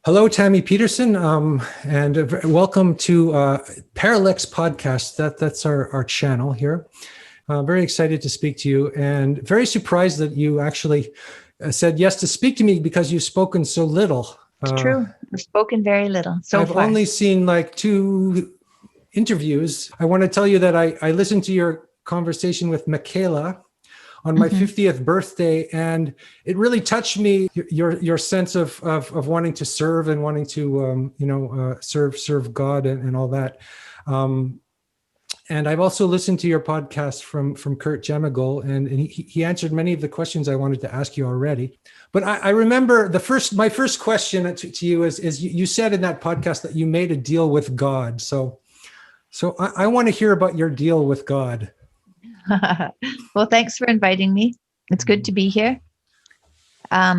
Hello, Tammy Peterson, and welcome to Parallax Podcast. That's our channel here. Very excited to speak to you, and very surprised that you actually said yes to speak to me because you've spoken so little. It's true. I've spoken very little so I've far. only seen like 2 interviews. I want to tell you that I listened to your conversation with Michaela on my 50th birthday, and it really touched me. Your sense of wanting to serve and wanting to serve God and all that. And I've also listened to your podcast from Kurt Jemigel, and he answered many of the questions I wanted to ask you already. But I remember my first question to you is you said in that podcast that you made a deal with God. So I want to hear about your deal with God. Well, thanks for inviting me. It's good to be here. A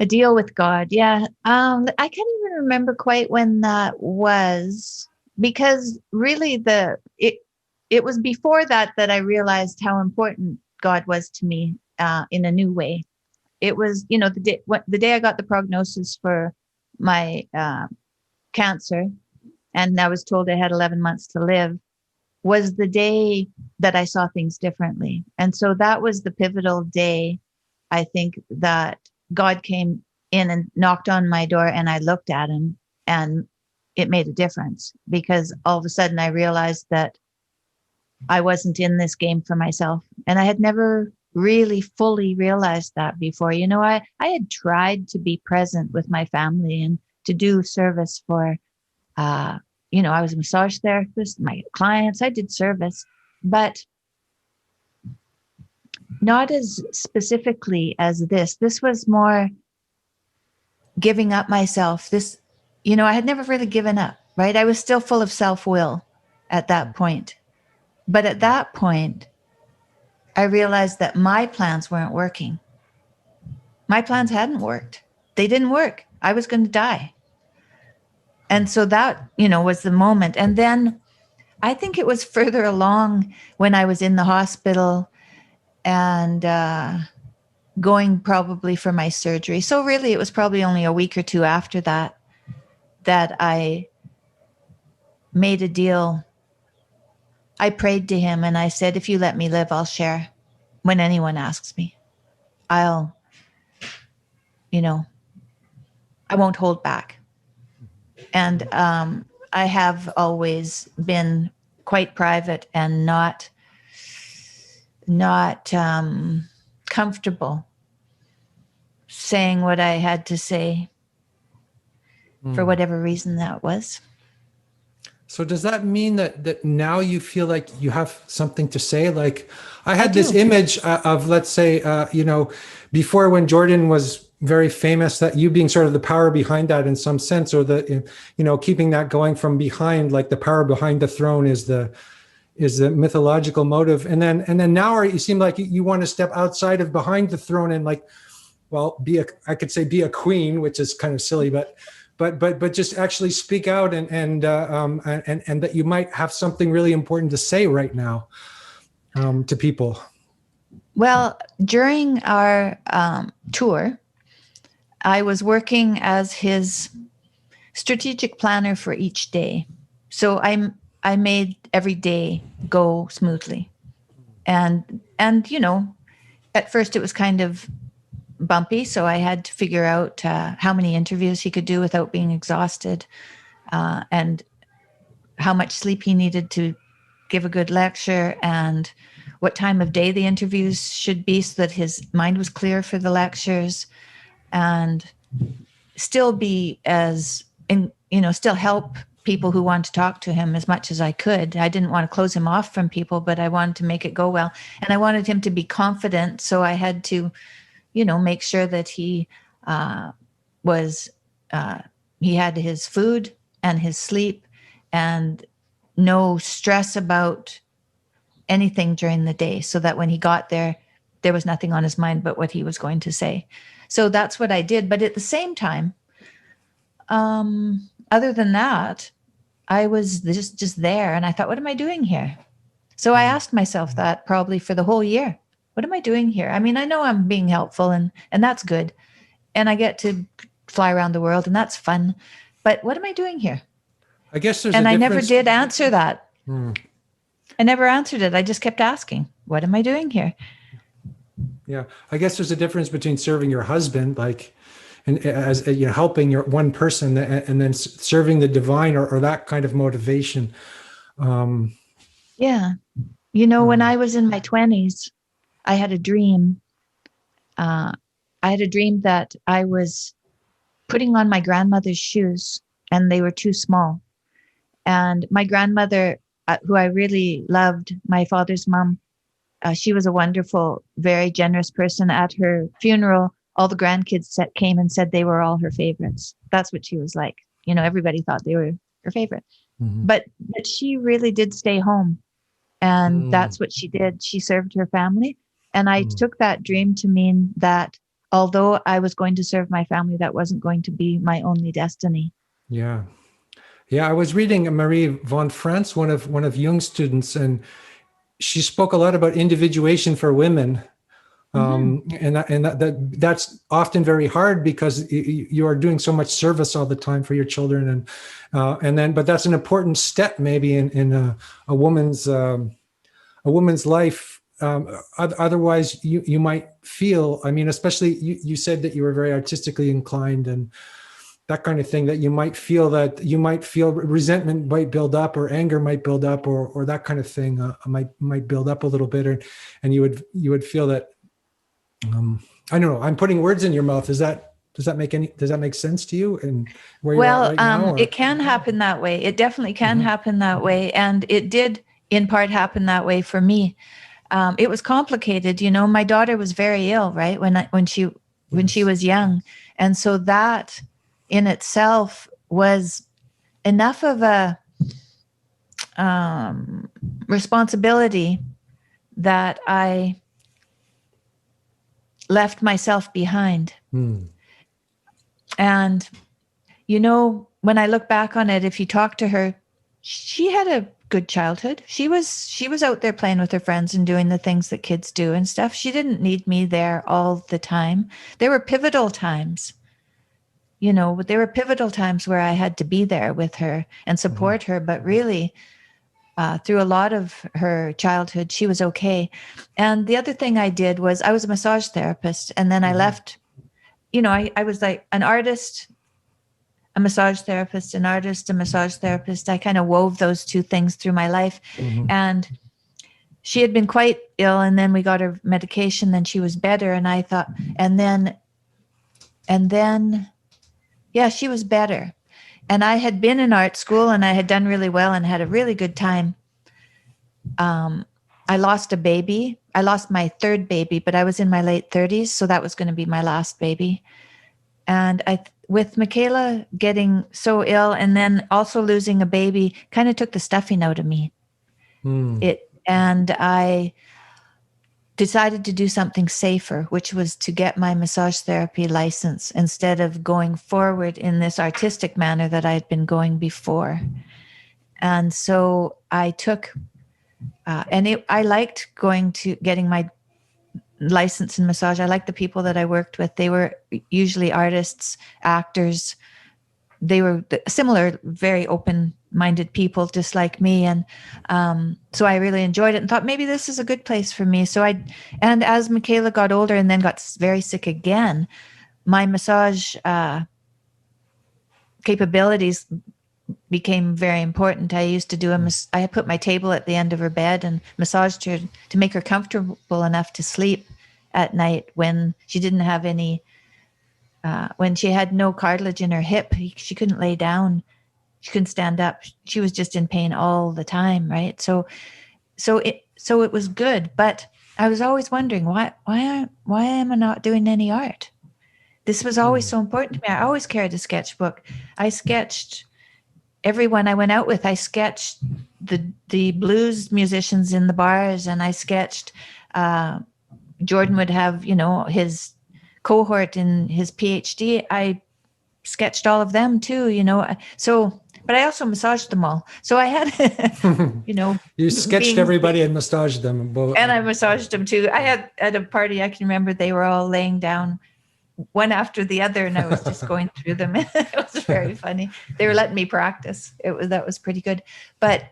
deal with God. Yeah. I can't even remember quite when that was, because really it was before that I realized how important God was to me in a new way. It was, the day I got the prognosis for my cancer, and I was told I had 11 months to live, was the day that I saw things differently. And so that was the pivotal day, I think, that God came in and knocked on my door, and I looked at him, and it made a difference, because all of a sudden I realized that I wasn't in this game for myself. And I had never really fully realized that before. I had tried to be present with my family and to do service for, I was a massage therapist, my clients, I did service, but not as specifically as this. This was more giving up myself. I had never really given up, right? I was still full of self-will at that point. But at that point, I realized that my plans weren't working. My plans hadn't worked. They didn't work. I was going to die. And so that, was the moment. And then I think it was further along when I was in the hospital and going probably for my surgery. So really, it was probably only a week or two after that I made a deal. I prayed to him and I said, if you let me live, I'll share. When anyone asks me, I won't hold back. And I have always been quite private and not comfortable saying what I had to say for whatever reason that was. So does that mean that now you feel like you have something to say? Like I had this image of, let's say, before when Jordan was very famous, that you being sort of the power behind that in some sense, or keeping that going from behind, like the power behind the throne is the mythological motive. And then now you seem like you want to step outside of behind the throne and I could say be a queen, which is kind of silly, but just actually speak out and that you might have something really important to say right now to people. Well, during our tour, I was working as his strategic planner for each day. So I made every day go smoothly. And at first it was kind of bumpy. So I had to figure out how many interviews he could do without being exhausted, and how much sleep he needed to give a good lecture, and what time of day the interviews should be so that his mind was clear for the lectures, and still be still help people who want to talk to him as much as I could. I didn't want to close him off from people, but I wanted to make it go well. And I wanted him to be confident. So I had to, make sure that he he had his food and his sleep and no stress about anything during the day, so that when he got there, there was nothing on his mind but what he was going to say. So that's what I did. But at the same time, other than that, I was just there, and I thought, what am I doing here? So I asked myself that probably for the whole year. What am I doing here? I mean, I know I'm being helpful, and that's good. And I get to fly around the world, and that's fun. But what am I doing here? I guess there's And a I never difference. did answer that. Hmm. I never answered it. I just kept asking, what am I doing here? Yeah, I guess there's a difference between serving your husband, like, and as you know, helping your one person, and then serving the divine, or that kind of motivation. Um, Yeah. When I was in my 20s, I had a dream. I had a dream that I was putting on my grandmother's shoes, and they were too small. And my grandmother, who I really loved, my father's mom, she was a wonderful, very generous person. At her funeral, all the grandkids came and said they were all her favorites. That's what she was like. Everybody thought they were her favorite. mhm. But she really did stay home. And that's what she did. She served her family. And I took that dream to mean that although I was going to serve my family, that wasn't going to be my only destiny. Yeah. Yeah, I was reading Marie von Franz, one of Jung's students, and she spoke a lot about individuation for women. That's often very hard because you are doing so much service all the time for your children, but that's an important step maybe in a woman's life. Otherwise, you might feel. I mean, especially you said that you were very artistically inclined and that kind of thing. That you might feel resentment might build up, or anger might build up, or that kind of thing might build up a little bit, and you would feel that. I don't know. I'm putting words in your mouth. Does that make sense to you? And where you're at right now? It can happen that way. It definitely can happen that way, and it did in part happen that way for me. It was complicated. My daughter was very ill, right, when she was young, and so that in itself was enough of a responsibility that I left myself behind. And, when I look back on it, if you talk to her, she had a good childhood. She was out there playing with her friends and doing the things that kids do and stuff. She didn't need me there all the time. There were pivotal times, there were pivotal times where I had to be there with her and support her. But really, through a lot of her childhood, she was okay. And the other thing I did was I was a massage therapist. And then I left, I was like an artist, a massage therapist, an artist, a massage therapist. I kind of wove those two things through my life. And she had been quite ill, and then we got her medication, then she was better. And I thought, and then, yeah, she was better. And I had been in art school and I had done really well and had a really good time. I lost a baby. I lost my third baby, but I was in my late 30s. So that was going to be my last baby. And with Michaela getting so ill and then also losing a baby, kind of took the stuffing out of me. And I decided to do something safer, which was to get my massage therapy license instead of going forward in this artistic manner that I had been going before. And so I took, I liked getting my license in massage. I liked the people that I worked with. They were usually artists, actors. They were similar, very open-minded people, just like me. And so I really enjoyed it and thought maybe this is a good place for me. And as Michaela got older and then got very sick again, my massage capabilities became very important. I used to do I put my table at the end of her bed and massaged her to make her comfortable enough to sleep at night when she didn't have any. When she had no cartilage in her hip, she couldn't lay down. She couldn't stand up. She was just in pain all the time, right? So it was good, but I was always wondering why am I not doing any art? This was always so important to me. I always carried a sketchbook. I sketched everyone I went out with. I sketched the blues musicians in the bars, and I sketched. Jordan would have, his cohort in his PhD. I sketched all of them too, but I also massaged them all. So I had, you sketched everybody and massaged them. And I massaged them too. I had at a party, I can remember they were all laying down one after the other, and I was just going through them. It was very funny. They were letting me practice. That was pretty good. But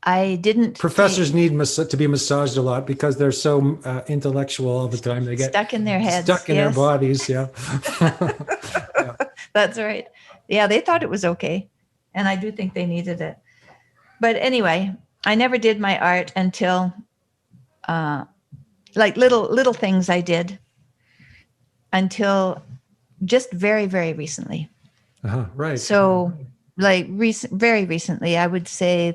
I didn't. Professors need to be massaged a lot because they're so intellectual all the time. They get stuck in their heads, stuck in their bodies. Yeah. Yeah. That's right. Yeah, they thought it was okay, and I do think they needed it. But anyway, I never did my art until, like little things I did until just very, very recently. Right. So, like very recently, I would say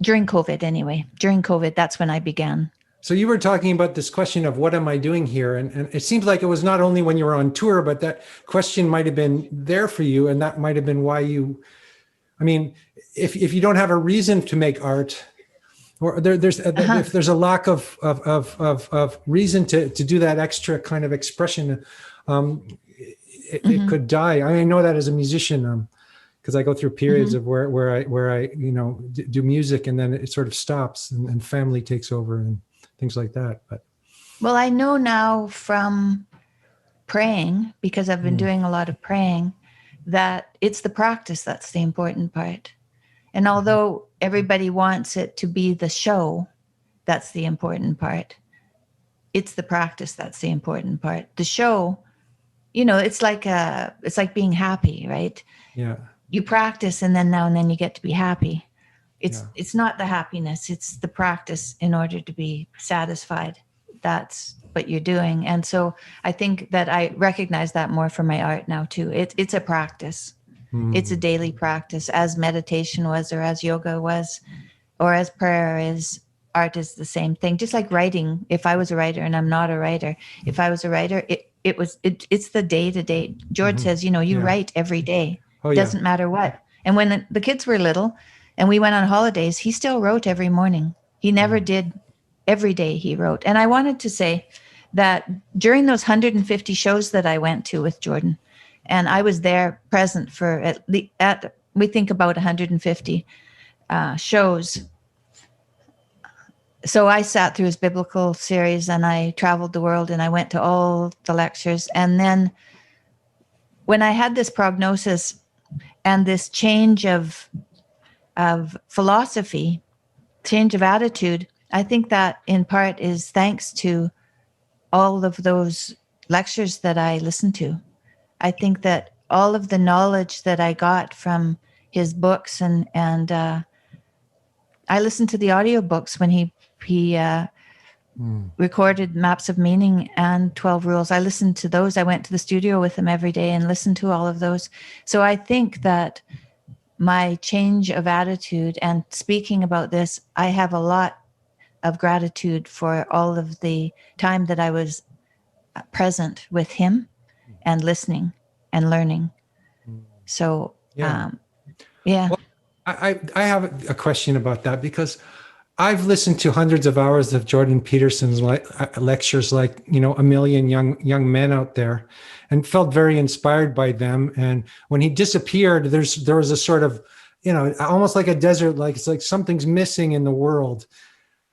during COVID anyway. During COVID, that's when I began. So you were talking about this question of what am I doing here? And it seems like it was not only when you were on tour, but that question might have been there for you. And that might have been why I mean, if you don't have a reason to make art, or if there's a lack of reason to do that extra kind of expression, it could die. I know that as a musician, because I go through periods of where I do music, and then it sort of stops, and family takes over and things like that. But well, I know now from praying, because I've been doing a lot of praying, that it's the practice that's the important part. And although everybody wants it to be the show, that's the important part. It's the practice that's the important part. The show, it's like being happy, right? Yeah. You practice, and then now and then you get to be happy. It's not the happiness, it's the practice in order to be satisfied. That's what you're doing. And so I think that I recognize that more from my art now too. It's a practice. It's a daily practice, as meditation was, or as yoga was, or as prayer is. Art is the same thing. Just like writing. If I was a writer, and I'm not a writer, if I was a writer, it's the day to day. George says, you write every day. It doesn't matter what. And when the kids were little and we went on holidays, he still wrote every morning. He never did. Every day he wrote. And I wanted to say that during those 150 shows that I went to with Jordan, and I was there present for we think about 150 shows. So I sat through his biblical series, and I traveled the world, and I went to all the lectures. And then when I had this prognosis and this change of philosophy, change of attitude, I think that in part is thanks to all of those lectures that I listened to. I think that all of the knowledge that I got from his books, and I listened to the audiobooks when he recorded Maps of Meaning and 12 Rules. I listened to those. I went to the studio with him every day and listened to all of those. So I think that my change of attitude, and speaking about this, I have a lot of gratitude for all of the time that I was present with him and listening and learning. So, yeah. Well, I have a question about that, because I've listened to hundreds of hours of Jordan Peterson's lectures, like, a million young men out there, and felt very inspired by them. And when he disappeared, there was a sort of, almost like a desert, like it's like something's missing in the world.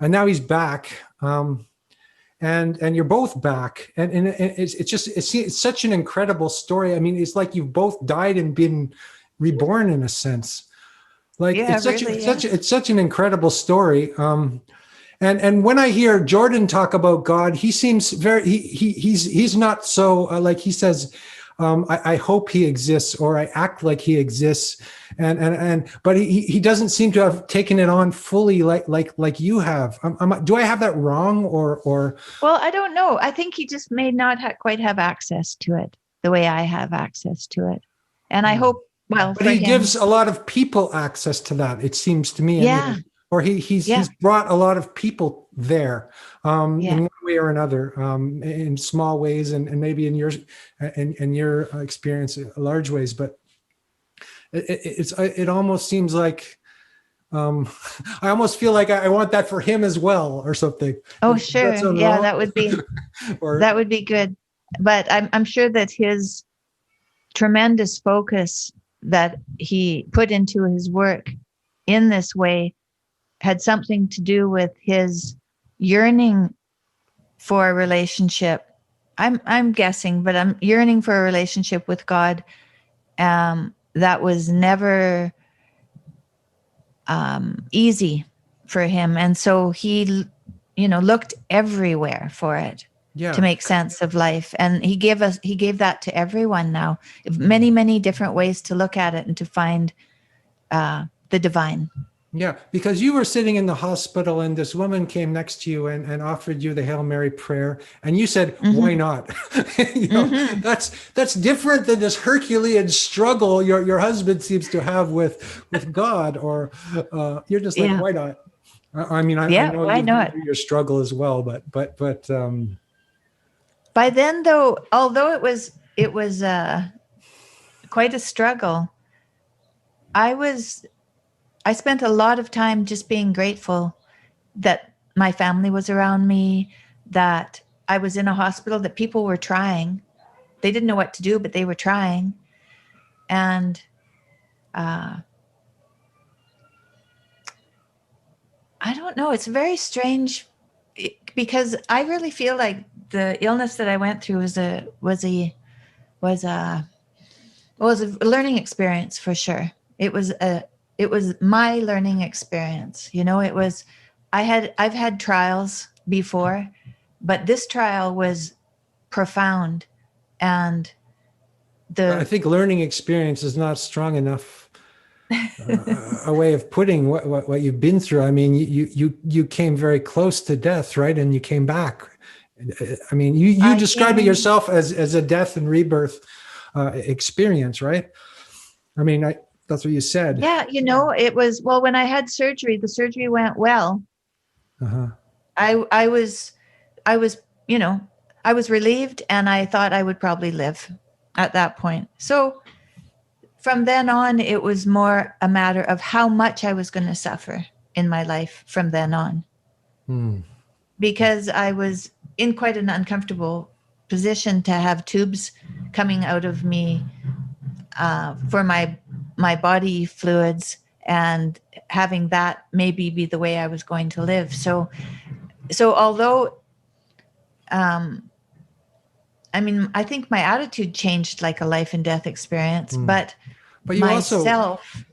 And now he's back, and you're both back, and it's such an incredible story. I mean, it's like you've both died and been reborn in a sense. Like, it's such an incredible story. And when I hear Jordan talk about God, he seems he's not so like he says, I hope he exists, or I act like he exists, but he doesn't seem to have taken it on fully like you have. Do I have that wrong, or? Well, I don't know. I think he just may not quite have access to it the way I have access to it, and I hope. Well, but he gives a lot of people access to that, it seems to me. Yeah. Or he's brought a lot of people there, in one way or another, in small ways, and maybe in your experience, large ways. But it almost seems like, I almost feel like I want that for him as well, or something. Oh, sure. Yeah, that would be that would be good. But I'm sure that his tremendous focus that he put into his work in this way had something to do with his yearning for a relationship. I'm guessing, but I'm yearning for a relationship with God. That was never easy for him, and so he, looked everywhere for it to Yeah. make sense of life. And he gave that to everyone now. Many, many different ways to look at it and to find the divine. Yeah, because you were sitting in the hospital and this woman came next to you and offered you the Hail Mary prayer, and you said, "Why not?" That's different than this Herculean struggle your husband seems to have with God, or you're just like, Yeah. "Why not?" I mean, I Yeah, know why you've been not? through your struggle as well, but By then, though, although it was quite a struggle, I spent a lot of time just being grateful that my family was around me, that I was in a hospital, that people were trying. They didn't know what to do, but they were trying. And I don't know, it's very strange because I really feel like the illness that I went through was a learning experience for sure. It was my learning experience. I've had trials before, but this trial was profound. And I think learning experience is not strong enough a way of putting what you've been through. I mean, you came very close to death, right? And you came back. I mean, you describe it yourself as a death and rebirth experience, right? I mean, that's what you said. Yeah, it was, well, when I had surgery, the surgery went well. Uh-huh. I was, I was relieved, and I thought I would probably live at that point. So from then on, it was more a matter of how much I was going to suffer in my life from then on. Because I was in quite an uncomfortable position to have tubes coming out of me for my body fluids, and having that maybe be the way I was going to live. So although, I mean, I think my attitude changed like a life and death experience, but you myself.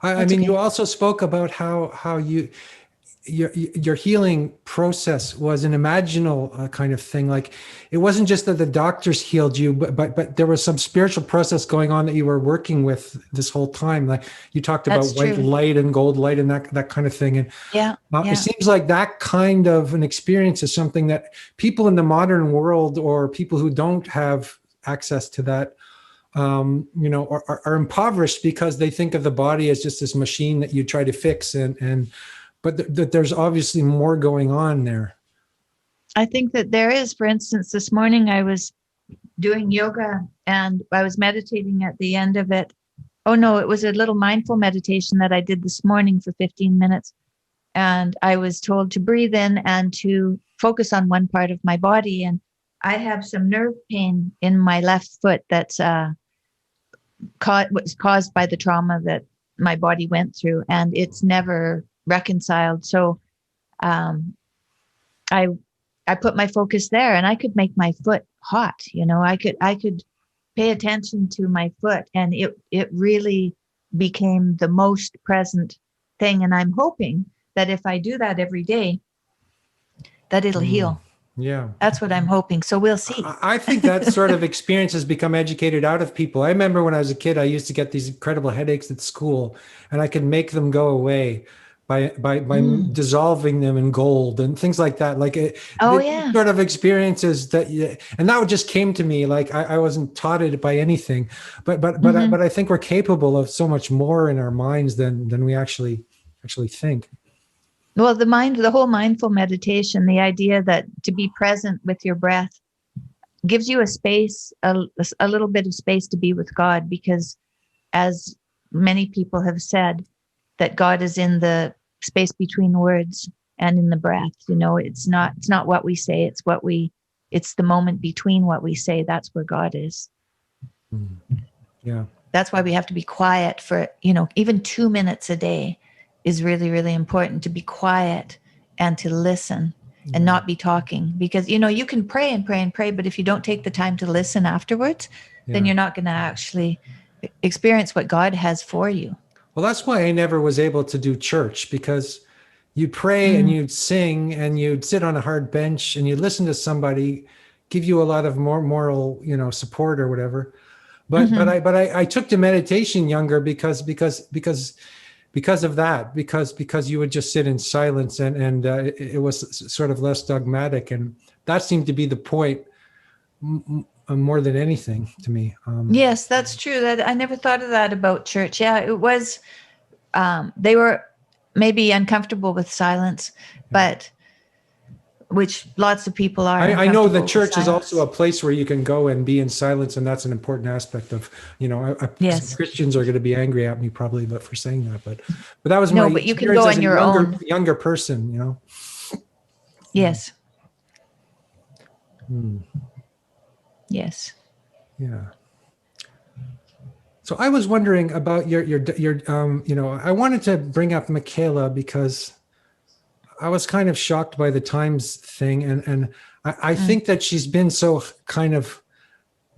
I mean, you also spoke about how your healing process was an imaginal kind of thing. Like, it wasn't just that the doctors healed you, but there was some spiritual process going on that you were working with this whole time. Like, you talked about white light and gold light and that kind of thing. And it seems like that kind of an experience is something that people in the modern world, or people who don't have access to that, are impoverished, because they think of the body as just this machine that you try to fix, but there's obviously more going on there. I think that there is. For instance, this morning I was doing yoga and I was meditating at the end of it. Oh no, it was a little mindful meditation that I did this morning for 15 minutes. And I was told to breathe in and to focus on one part of my body. And I have some nerve pain in my left foot that's was caused by the trauma that my body went through, and it's never reconciled. So I put my focus there, and I could make my foot hot. I could pay attention to my foot, and it really became the most present thing. And I'm hoping that if I do that every day, that it'll heal. Yeah. That's what I'm hoping. So we'll see. I think that sort of experience has become educated out of people. I remember when I was a kid, I used to get these incredible headaches at school, and I could make them go away by dissolving them in gold and things like that. Like, sort of experiences that, and that just came to me. Like, I wasn't taught it by anything, but I think we're capable of so much more in our minds than we actually think. Well, the whole mindful meditation, the idea that to be present with your breath gives you a space, a little bit of space to be with God, because as many people have said, that God is in the space between words and in the breath. It's not what we say, it's the moment between what we say. That's where God is. Yeah. That's why we have to be quiet for, even 2 minutes a day is really, really important, to be quiet and to listen. and not be talking, because, you can pray and pray and pray, but if you don't take the time to listen afterwards, then you're not going to actually experience what God has for you. Well, that's why I never was able to do church, because you'd pray and you'd sing and you'd sit on a hard bench and you'd listen to somebody give you a lot of more moral, support or whatever. But I took to meditation younger because of that, because you would just sit in silence and it was sort of less dogmatic, and that seemed to be the point more than anything to me. Yes, that's true. That I never thought of that about church. Yeah, it was. They were maybe uncomfortable with silence, but which lots of people are. I know the church is also a place where you can go and be in silence, and that's an important aspect of, Yes. Christians are going to be angry at me probably, but for saying that, but that was No, my but you can go on your own. Younger person, Yes. Yes. Yeah. So I was wondering about your I wanted to bring up Michaela because I was kind of shocked by the Times thing, and I think that she's been so kind of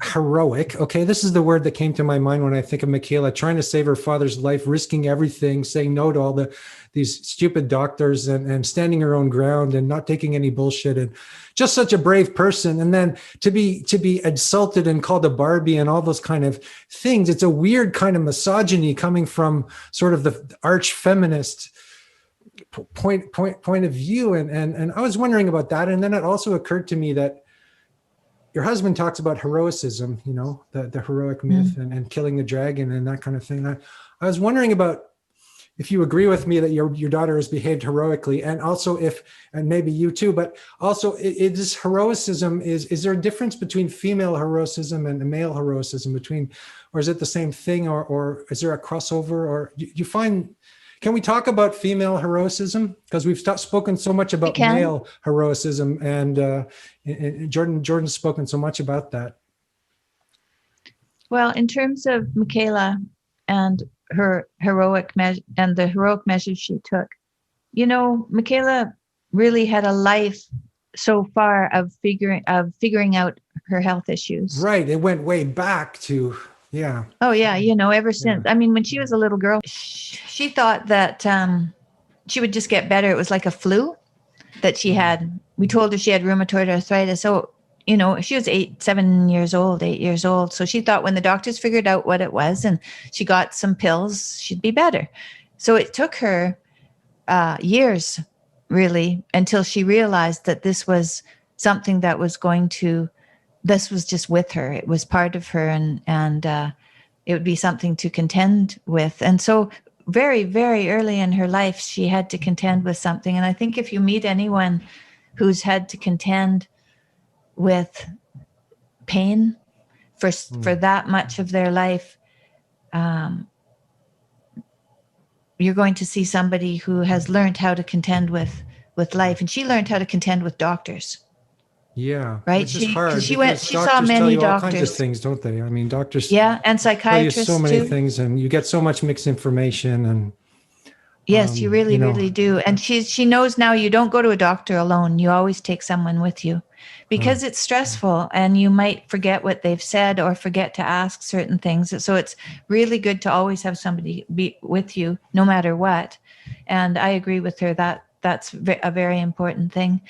heroic. Okay, this is the word that came to my mind when I think of Michaela, trying to save her father's life, risking everything, saying no to all these stupid doctors, and standing her own ground and not taking any bullshit, and just such a brave person. And then to be insulted and called a Barbie and all those kind of things. It's a weird kind of misogyny coming from sort of the arch feminist point of view. And I was wondering about that. And then it also occurred to me that your husband talks about heroicism, the heroic myth and killing the dragon and that kind of thing. I was wondering about if you agree with me that your daughter has behaved heroically, and also and maybe you too, but also is heroicism, is there a difference between female heroicism and male heroicism or is it the same thing, or is there a crossover, or you find, can we talk about female heroicism? Because we've spoken so much about male heroicism, and Jordan's spoken so much about that. Well, in terms of Michaela and her heroic and the heroic measures she took, Michaela really had a life so far of figuring out her health issues. Right. It went way back to. Yeah. Oh, yeah. Ever since. I mean, when she was a little girl, she thought that she would just get better. It was like a flu that she had. We told her she had rheumatoid arthritis. So, she was 8 years old. So she thought when the doctors figured out what it was and she got some pills, she'd be better. So it took her years, really, until she realized that this was something that was this was just with her. It was part of her, and it would be something to contend with. And so very, very early in her life, she had to contend with something. And I think if you meet anyone who's had to contend with pain for that much of their life, you're going to see somebody who has learned how to contend with life. And she learned how to contend with doctors. Yeah. Right. She saw many doctors. All kinds of things, don't they? I mean, doctors. Yeah. And psychiatrists tell you so many too. things, and you get so much mixed information, and. Yes, you really, really do. And she knows now you don't go to a doctor alone. You always take someone with you, because it's stressful and you might forget what they've said or forget to ask certain things. So it's really good to always have somebody be with you no matter what. And I agree with her that that's a very important thing.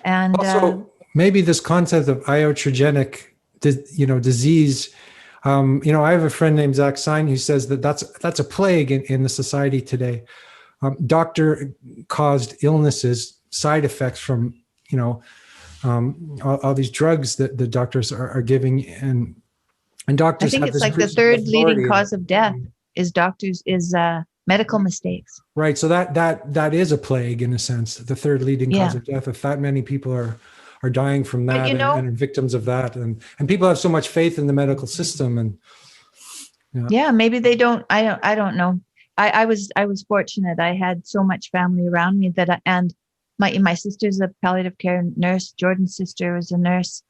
And also, maybe this concept of iatrogenic, disease. I have a friend named Zach Sine who says that's a plague in the society today. Doctor-caused illnesses, side effects from, all these drugs that the doctors are giving, and doctors. I think it's like the third leading cause of death is medical mistakes. Right. So that is a plague in a sense. The third leading cause of death. If that many people are dying from that and are victims of that, and people have so much faith in the medical system, and maybe they don't. I don't know. I was fortunate. I had so much family around me and my sister's a palliative care nurse. Jordan's sister was a nurse.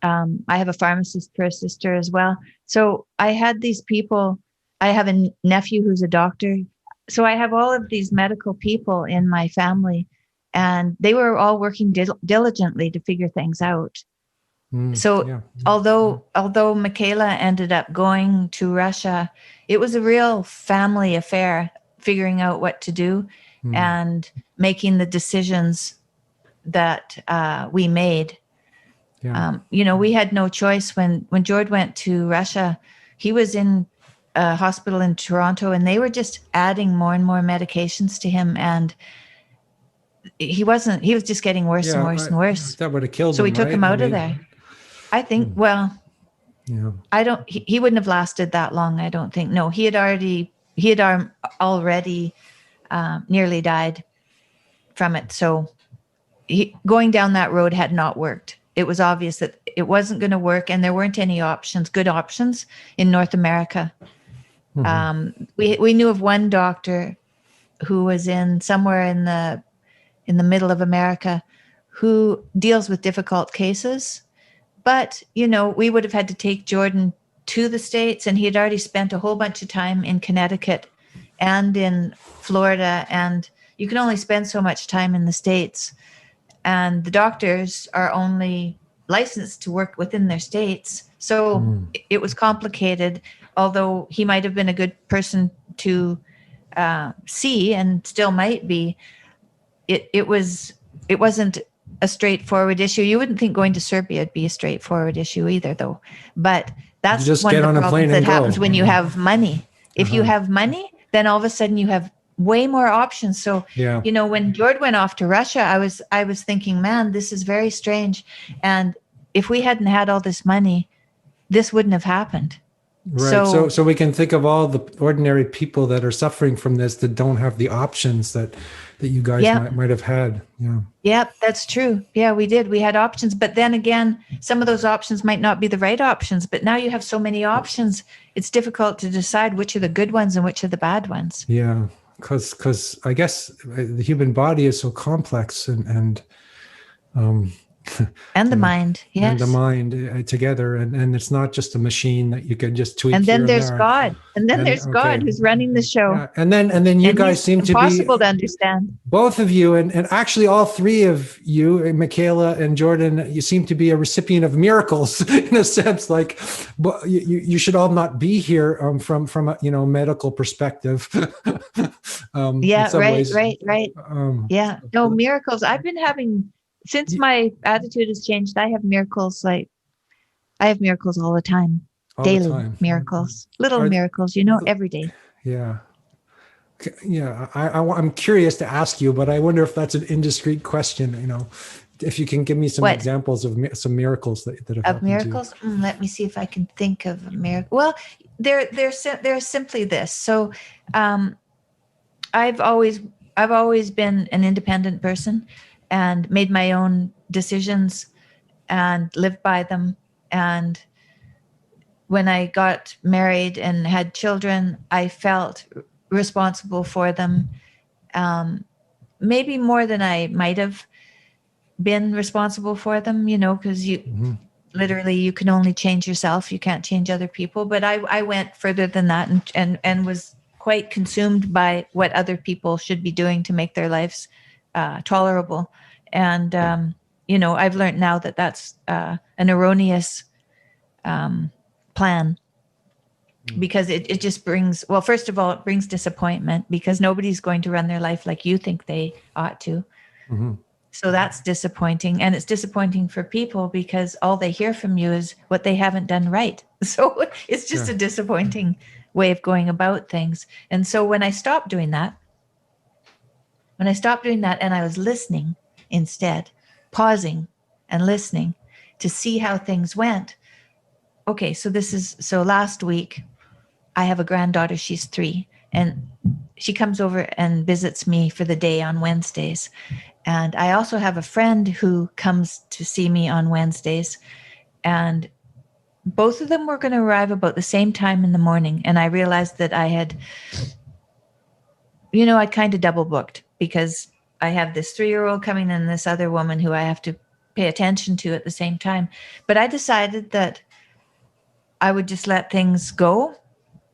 I have a pharmacist for a sister as well. So I had these people. I have a nephew who's a doctor. So I have all of these medical people in my family, and they were all working diligently to figure things out. So although Michaela ended up going to Russia, it was a real family affair, figuring out what to do and making the decisions that we made. We had no choice. When George went to Russia, he was in a hospital in Toronto, and they were just adding more and more medications to him, and he was just getting worse and worse and worse. That would have killed him. So we took him out of there. I think, he wouldn't have lasted that long, I don't think. No, he had already nearly died from it. So going down that road had not worked. It was obvious that it wasn't going to work, and there weren't any good options in North America. We knew of one doctor who was somewhere in the middle of America who deals with difficult cases. But, we would have had to take Jordan to the States, and he had already spent a whole bunch of time in Connecticut and in Florida, and you can only spend so much time in the States. And the doctors are only licensed to work within their states. So it was complicated, although he might have been a good person to see, and still might be. It wasn't a straightforward issue. You wouldn't think going to Serbia would be a straightforward issue either, though. But that's just one get of on the a plane problems that and go. happens when you have money. If you have money, then all of a sudden you have way more options. So, when George went off to Russia, I was thinking, man, this is very strange. And if we hadn't had all this money, this wouldn't have happened. Right. So we can think of all the ordinary people that are suffering from this that don't have the options that you guys might have had. Yeah. Yep, that's true. Yeah, we did. We had options, but then again, some of those options might not be the right options. But now you have so many options, it's difficult to decide which are the good ones and which are the bad ones. Yeah, because I guess the human body is so complex and and the mind, yes. And the mind together. And it's not just a machine that you can just tweak. And then there's God. And then there's God who's running the show. Yeah. And then you guys seem to be impossible to understand. Both of you, and actually all three of you, Michaela and Jordan, you seem to be a recipient of miracles in a sense. Like you should all not be here from a medical perspective. Right. No, miracles. I've been having, since my attitude has changed, I have miracles all the time. Daily miracles, little miracles, every day. Yeah. Yeah. I'm curious to ask you, but I wonder if that's an indiscreet question, if you can give me some examples of some miracles that have happened. Of miracles? Let me see if I can think of a miracle. Well, they're simply this. So I've always been an independent person and made my own decisions and lived by them. And when I got married and had children, I felt responsible for them, maybe more than I might have been responsible for them, because literally you can only change yourself. You can't change other people. But I went further than that and was quite consumed by what other people should be doing to make their lives tolerable. And, I've learned now that that's an erroneous plan, because it just brings, well, first of all, it brings disappointment, because nobody's going to run their life like you think they ought to. Mm-hmm. So that's disappointing. And it's disappointing for people because all they hear from you is what they haven't done right. So it's just a disappointing way of going about things. And so when I stopped doing that and I was listening instead, pausing and listening to see how things went. Okay, so last week I have a granddaughter, she's 3, and she comes over and visits me for the day on Wednesdays. And I also have a friend who comes to see me on Wednesdays. And both of them were going to arrive about the same time in the morning. And I realized that I had, I'd kind of double booked, because I have this 3-year-old coming and this other woman who I have to pay attention to at the same time. But I decided that I would just let things go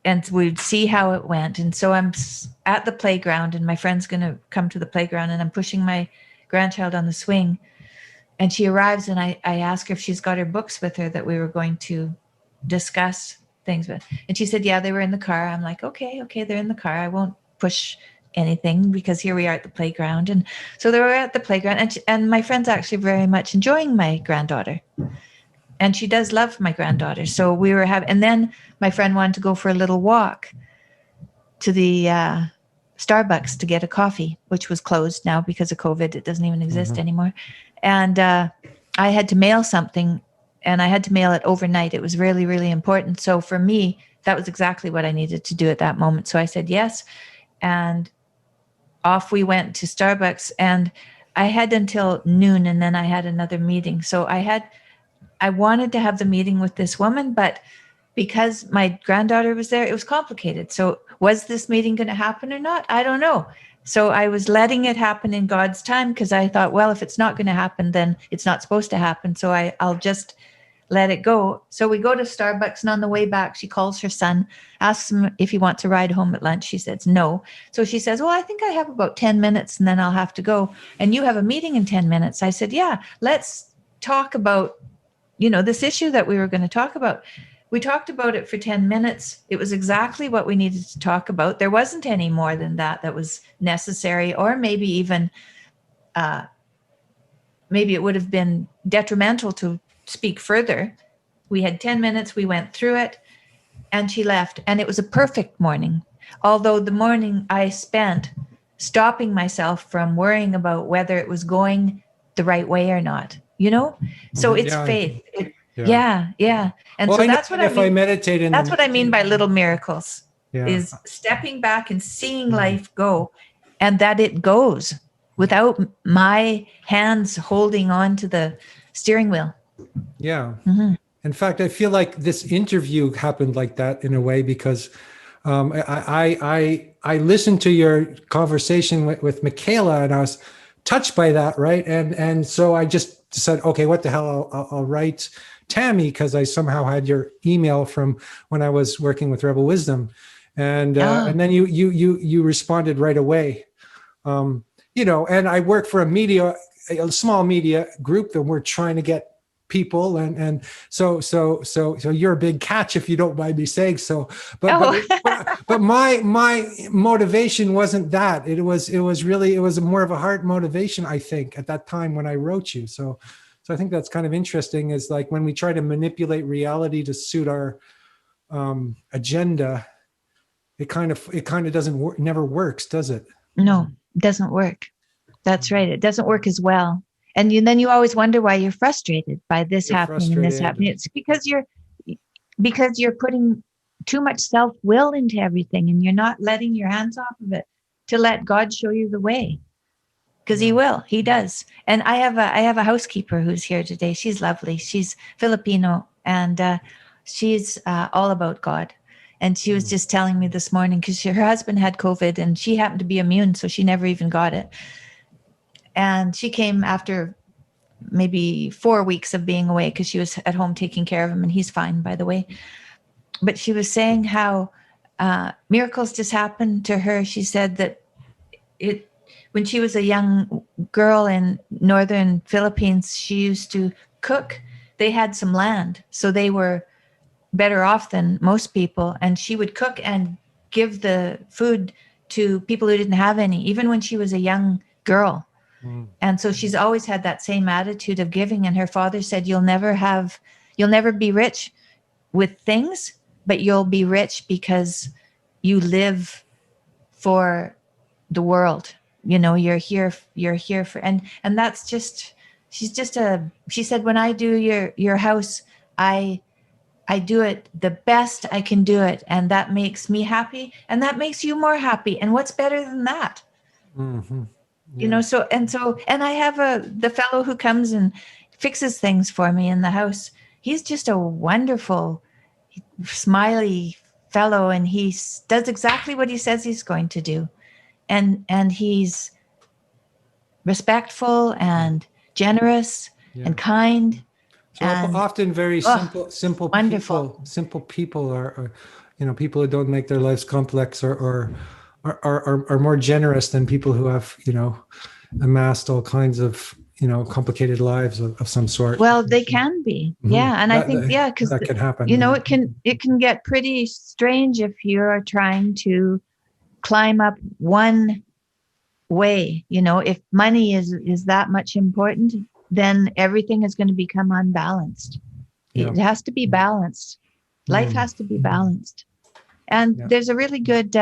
and we'd see how it went. And so I'm at the playground and my friend's going to come to the playground, and I'm pushing my grandchild on the swing. And she arrives, and I ask her if she's got her books with her that we were going to discuss things with. And she said, yeah, they were in the car. I'm like, okay, they're in the car. I won't push anything because here we are at the playground. And so they were at the playground, and my friend's actually very much enjoying my granddaughter. And she does love my granddaughter. So we were having, and then my friend wanted to go for a little walk to the Starbucks to get a coffee, which was closed now because of COVID. It doesn't even exist anymore. And I had to mail something, and I had to mail it overnight. It was really, really important. So for me, that was exactly what I needed to do at that moment. So I said yes. And off we went to Starbucks, and I had until noon, and then I had another meeting. So I wanted to have the meeting with this woman, but because my granddaughter was there, it was complicated. So was this meeting going to happen or not? I don't know. So I was letting it happen in God's time, because I thought, well, if it's not going to happen, then it's not supposed to happen. So I'll just let it go. So we go to Starbucks, and on the way back, she calls her son, asks him if he wants to ride home at lunch. She says no. So she says, well, I think I have about 10 minutes and then I'll have to go. And you have a meeting in 10 minutes. I said, yeah, let's talk about, this issue that we were going to talk about. We talked about it for 10 minutes. It was exactly what we needed to talk about. There wasn't any more than that was necessary, or maybe even, maybe it would have been detrimental to speak further. We had 10 minutes. We went through it, and she left. And it was a perfect morning. Although the morning I spent stopping myself from worrying about whether it was going the right way or not, So it's faith. Yeah. And well, so that's what I mean. If I meditate in that's what I mean by little miracles, is stepping back and seeing life go, and that it goes without my hands holding on to the steering wheel. Yeah. In fact, I feel like this interview happened like that in a way, because I listened to your conversation with Michaela, and I was touched by that, right? And so I just said, okay, what the hell? I'll write Tammy, because I somehow had your email from when I was working with Rebel Wisdom, and then you responded right away. And I work for a small media group that we're trying to get people, and so you're a big catch, if you don't mind me saying so. But my motivation wasn't that. It was more of a heart motivation, I think, at that time when I wrote you. So I think that's kind of interesting, is like when we try to manipulate reality to suit our agenda, it kind of doesn't work, never works, does it? No, it doesn't work. That's right. It doesn't work as well. And then you always wonder why you're frustrated by this happening and this happening. It's because you're putting too much self-will into everything, and you're not letting your hands off of it to let God show you the way. Because he will. He does. And I have a housekeeper who's here today. She's lovely. She's Filipino, and she's all about God. And she was just telling me this morning, because her husband had COVID, and she happened to be immune, so she never even got it. And she came after maybe 4 weeks of being away, because she was at home taking care of him, and he's fine, by the way. But she was saying how miracles just happened to her. She said that when she was a young girl in northern Philippines, she used to cook. They had some land, so they were better off than most people. And she would cook and give the food to people who didn't have any, even when she was a young girl. And so she's always had that same attitude of giving. And her father said, you'll never be rich with things, but you'll be rich because you live for the world. You're here for, and that's just, she said, when I do your house, I do it the best I can do it. And that makes me happy. And that makes you more happy. And what's better than that? Mm-hmm. Yeah. And I have the fellow who comes and fixes things for me in the house. He's just a wonderful, smiley fellow, and he does exactly what he says he's going to do. And he's respectful and generous and kind. So often very simple wonderful people. Simple people are people who don't make their lives complex or are more generous than people who have amassed all kinds of, complicated lives of some sort. Well, they can be. Mhm. Yeah. And I think, because, that can happen. it can get pretty strange if you're trying to climb up one way. If money is that much important, then everything is going to become unbalanced. Yeah. It has to be balanced. Life has to be balanced. And there's a really good,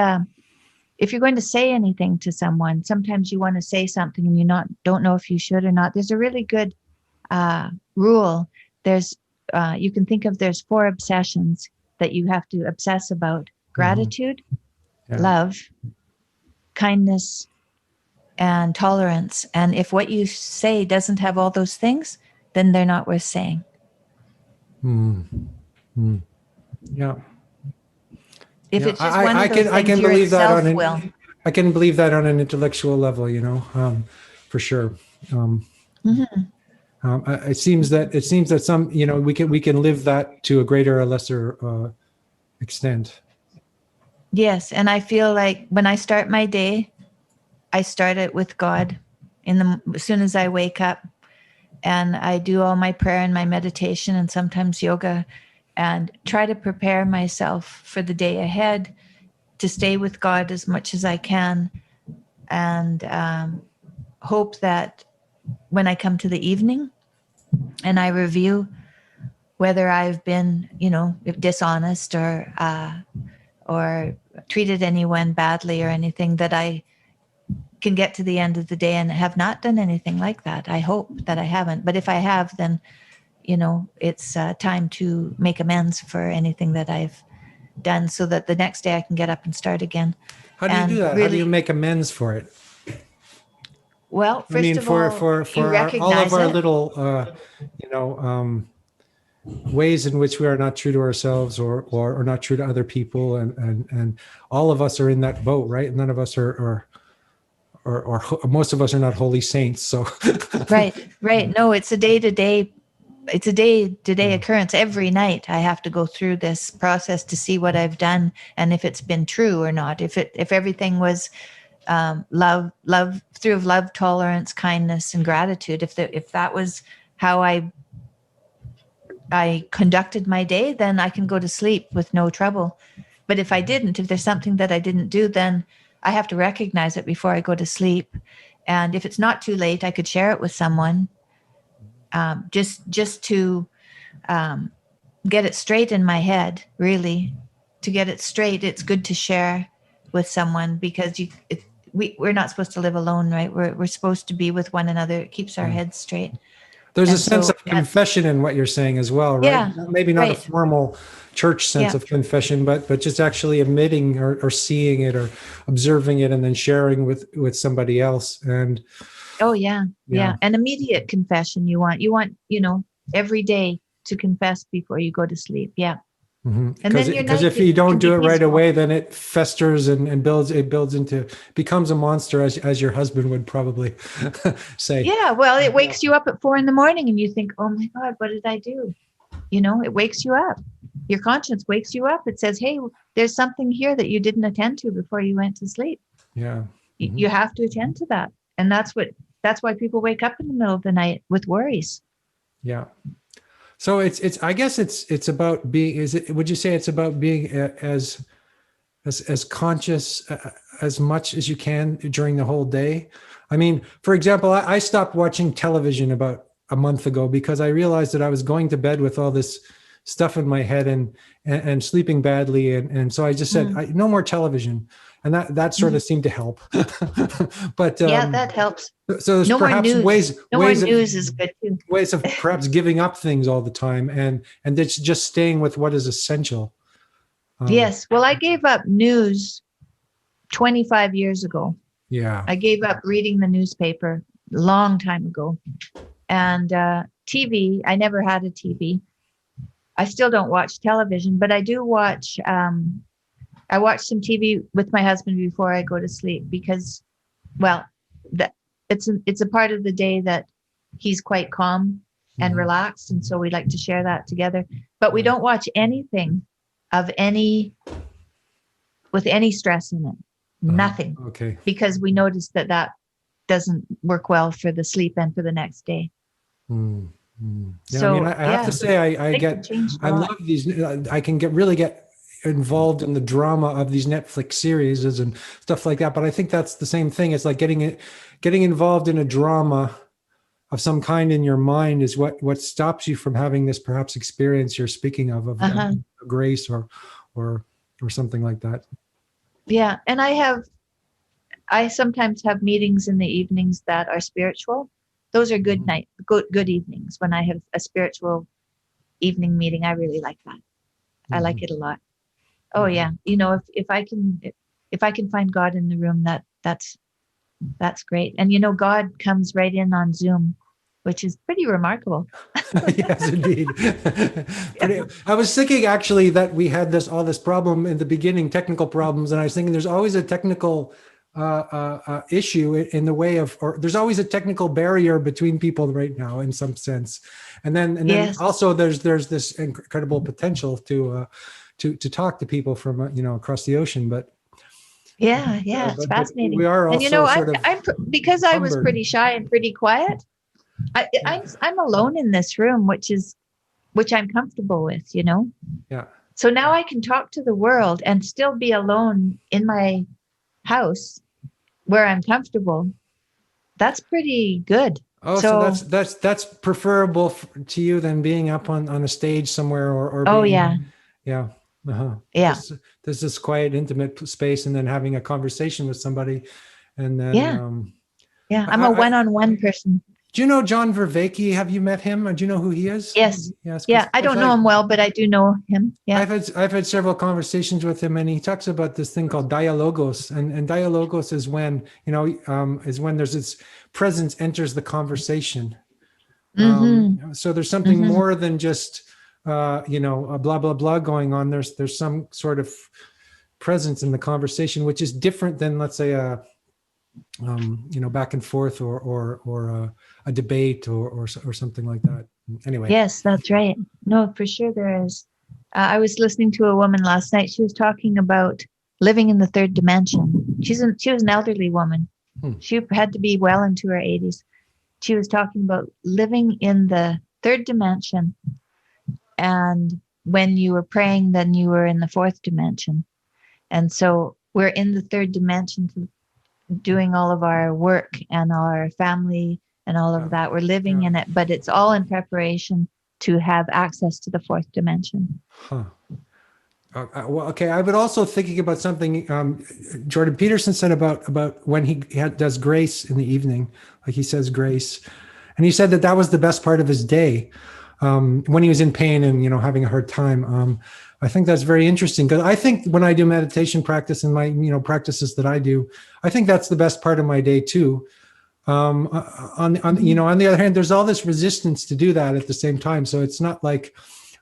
if you're going to say anything to someone, sometimes you want to say something and you don't know if you should or not. There's a really good rule. There's you can think of, there's 4 obsessions that you have to obsess about: gratitude, love, kindness, and tolerance. And if what you say doesn't have all those things, then they're not worth saying. Yeah. If it's just one of those I things, can you're believe in that self-will. I can believe that on an intellectual level, for sure. It seems that some, we can live that to a greater or lesser extent. Yes, and I feel like when I start my day, I start it with God as soon as I wake up, and I do all my prayer and my meditation and sometimes yoga, and try to prepare myself for the day ahead, to stay with God as much as I can, and hope that when I come to the evening and I review whether I've been, dishonest or treated anyone badly or anything, that I can get to the end of the day and have not done anything like that. I hope that I haven't. But if I have, then, it's time to make amends for anything that I've done, so that the next day I can get up and start again. How do you do that? How do you make amends for it? Well, first of all, for you recognize all of our it. little, ways in which we are not true to ourselves or not true to other people, and all of us are in that boat, right? None of us are most of us are not holy saints. So right. No, it's a day-to-day. It's a day-to-day occurrence. Every night I have to go through this process to see what I've done and if it's been true or not. If everything was love, through love, tolerance, kindness, and gratitude. If that was how I conducted my day, then I can go to sleep with no trouble. But if I didn't, if there's something that I didn't do, then I have to recognize it before I go to sleep. And if it's not too late, I could share it with someone, just to get it straight in my head. Really, to get it straight, it's good to share with someone, because we're not supposed to live alone, right? We're supposed to be with one another. It keeps our heads straight. there's a sense of confession in what you're saying as well, right? Yeah, Maybe not a right. formal church sense of confession, but just actually admitting or seeing it or observing it and then sharing with somebody else. And Oh yeah. An immediate confession. You want, every day to confess before you go to sleep. Yeah. And then because if you don't do it right away, then it festers and becomes a monster, as your husband would probably say. Yeah. Well, it wakes you up at 4 a.m. and you think, oh my God, what did I do? It wakes you up. Your conscience wakes you up. It says, hey, there's something here that you didn't attend to before you went to sleep. Yeah. You have to attend to that. And that's why people wake up in the middle of the night with worries. Yeah. So I guess it's about being, would you say it's about being as conscious as much as you can during the whole day? I mean, for example, I stopped watching television about a month ago because I realized that I was going to bed with all this stuff in my head and sleeping badly. And so I just said, no more television. And that sort of seemed to help. But that helps. So there's perhaps ways more news is good too. Ways of perhaps giving up things all the time and it's just staying with what is essential. Yes. Well, I gave up news 25 years ago. Yeah. I gave up reading the newspaper a long time ago. And TV, I never had a TV. I still don't watch television, but I do watch, I watch some TV with my husband before I go to sleep because, well, it's a part of the day that he's quite calm and relaxed. And so we like to share that together, but we don't watch anything with any stress in it. Nothing. Okay. Because we noticed that doesn't work well for the sleep and for the next day. Yeah, So I mean, I have to say, I love these. I can really get involved in the drama of these Netflix series and stuff like that. But I think that's the same thing. It's like getting involved in a drama of some kind in your mind is what stops you from having this perhaps experience you're speaking of grace or something like that. Yeah, and I sometimes have meetings in the evenings that are spiritual. Those are good evenings. When I have a spiritual evening meeting, I really like that. I like it a lot. Oh yeah, if I can find God in the room, that's great. And God comes right in on Zoom, which is pretty remarkable. Yes, indeed. But I was thinking actually that we had all this problem in the beginning, technical problems, and I was thinking there's always a technical issue in the way of, or there's always a technical barrier between people right now in some sense, and then also there's this incredible potential to talk to people from across the ocean, but. It's fascinating. We are also I'm because I was pretty shy and pretty quiet. I'm alone in this room, which I'm comfortable with, Yeah. So now I can talk to the world and still be alone in my house where I'm comfortable. That's pretty good. Oh, so that's preferable to you than being up on a stage somewhere or being, yeah. Yeah. There's this quiet, intimate space, and then having a conversation with somebody, and then I'm a one-on-one person. Do you know John Vervaeke? Have you met him? Do you know who he is? Yes. Yeah. I don't know him well, but I do know him. Yeah. I've had several conversations with him, and he talks about this thing called dialogos, and dialogos is when there's this presence enters the conversation. So there's something more than just a blah blah blah going on. There's some sort of presence in the conversation, which is different than, let's say, back and forth or a debate or something like that. Anyway. Yes, that's right. No, for sure there is. I was listening to a woman last night. She was talking about living in the third dimension. She was an elderly woman. She had to be well into her 80s. She was talking about living in the third dimension. And when you were praying, then you were in the fourth dimension. And so we're in the third dimension doing all of our work and our family and all of that. We're living in it, but it's all in preparation to have access to the fourth dimension. Well, okay. I've been also thinking about something Jordan Peterson said about when he does grace in the evening, like he says grace, and he said that was the best part of his day when he was in pain and having a hard time. I think that's very interesting, because I think when I do meditation practice and my practices that I do, I think that's the best part of my day too. On the other hand, there's all this resistance to do that at the same time. So it's not like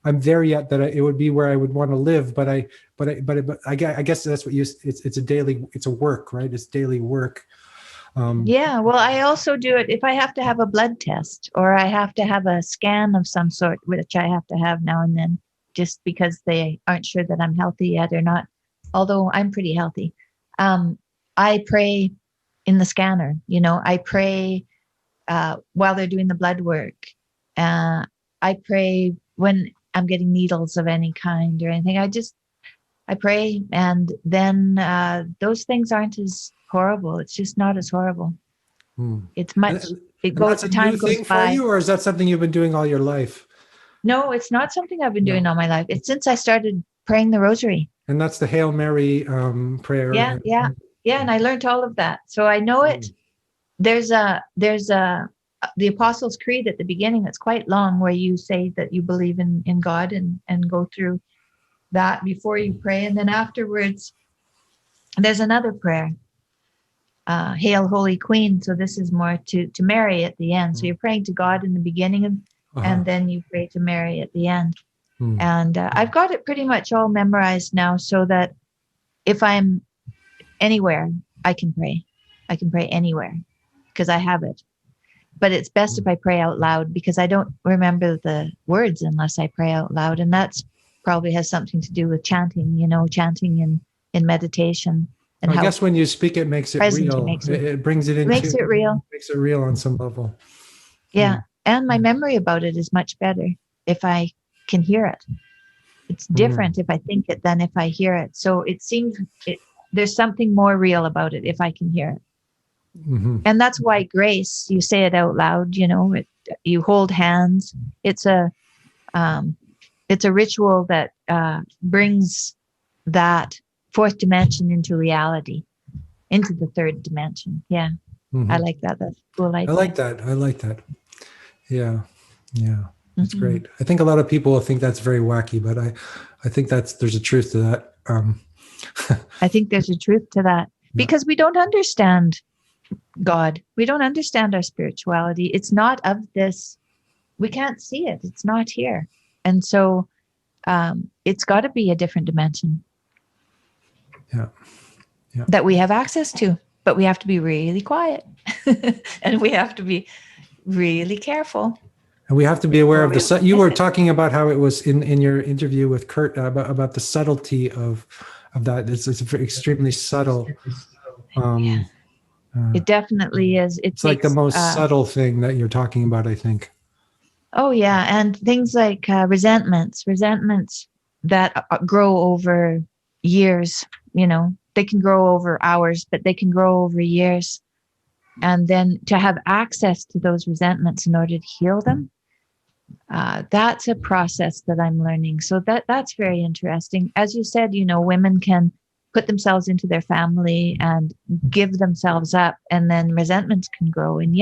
I'm there yet that it would be where I would want to live. But I guess that's what it's a work, right? It's daily work. Well, I also do it if I have to have a blood test or I have to have a scan of some sort, which I have to have now and then, just because they aren't sure that I'm healthy yet or not, although I'm pretty healthy. I pray in the scanner, I pray while they're doing the blood work. I pray when I'm getting needles of any kind or anything. I pray, and then those things aren't as horrible. It's just not as horrible. It's much. That's a new thing for you, or is that something you've been doing all your life? No, it's not something I've been doing all my life. It's since I started praying the rosary. And that's the Hail Mary prayer. Yeah. And I learned all of that, so I know it. There's the Apostles' Creed at the beginning. That's quite long, where you say that you believe in God and go through that before you pray, and then afterwards, there's another prayer. Hail, Holy Queen. So this is more to Mary at the end. So you're praying to God in the beginning, and then you pray to Mary at the end. And I've got it pretty much all memorized now, so that if I'm anywhere, I can pray. I can pray anywhere because I have it. But it's best if I pray out loud, because I don't remember the words unless I pray out loud. And that's probably has something to do with chanting, chanting in meditation. and I how guess when you speak, it makes it present real. It brings it into, makes it real. makes it real on some level. Yeah. And my memory about it is much better if I can hear it. It's different if I think it than if I hear it. So it seems there's something more real about it if I can hear it. And that's why grace, you say it out loud, you hold hands. It's a ritual that brings that fourth dimension into reality, into the third dimension. Yeah. I like that. That's a cool idea. I like that. Yeah. That's great. I think a lot of people will think that's very wacky, but I think there's a truth to that. I think there's a truth to that because we don't understand God. We don't understand our spirituality. It's not of this. We can't see it. It's not here. And so it's got to be a different dimension. Yeah. That we have access to, but we have to be really quiet and we have to be really careful. And we have to be aware of the. You were talking about how it was in your interview with Kurt about the subtlety of that. It's extremely subtle. It definitely is. It's like the most subtle thing that you're talking about, I think. Oh yeah, and things like resentments that grow over years. They can grow over hours, but they can grow over years. And then to have access to those resentments in order to heal them. That's a process that I'm learning. So that's very interesting. As you said, women can put themselves into their family and give themselves up, and then resentments can grow. And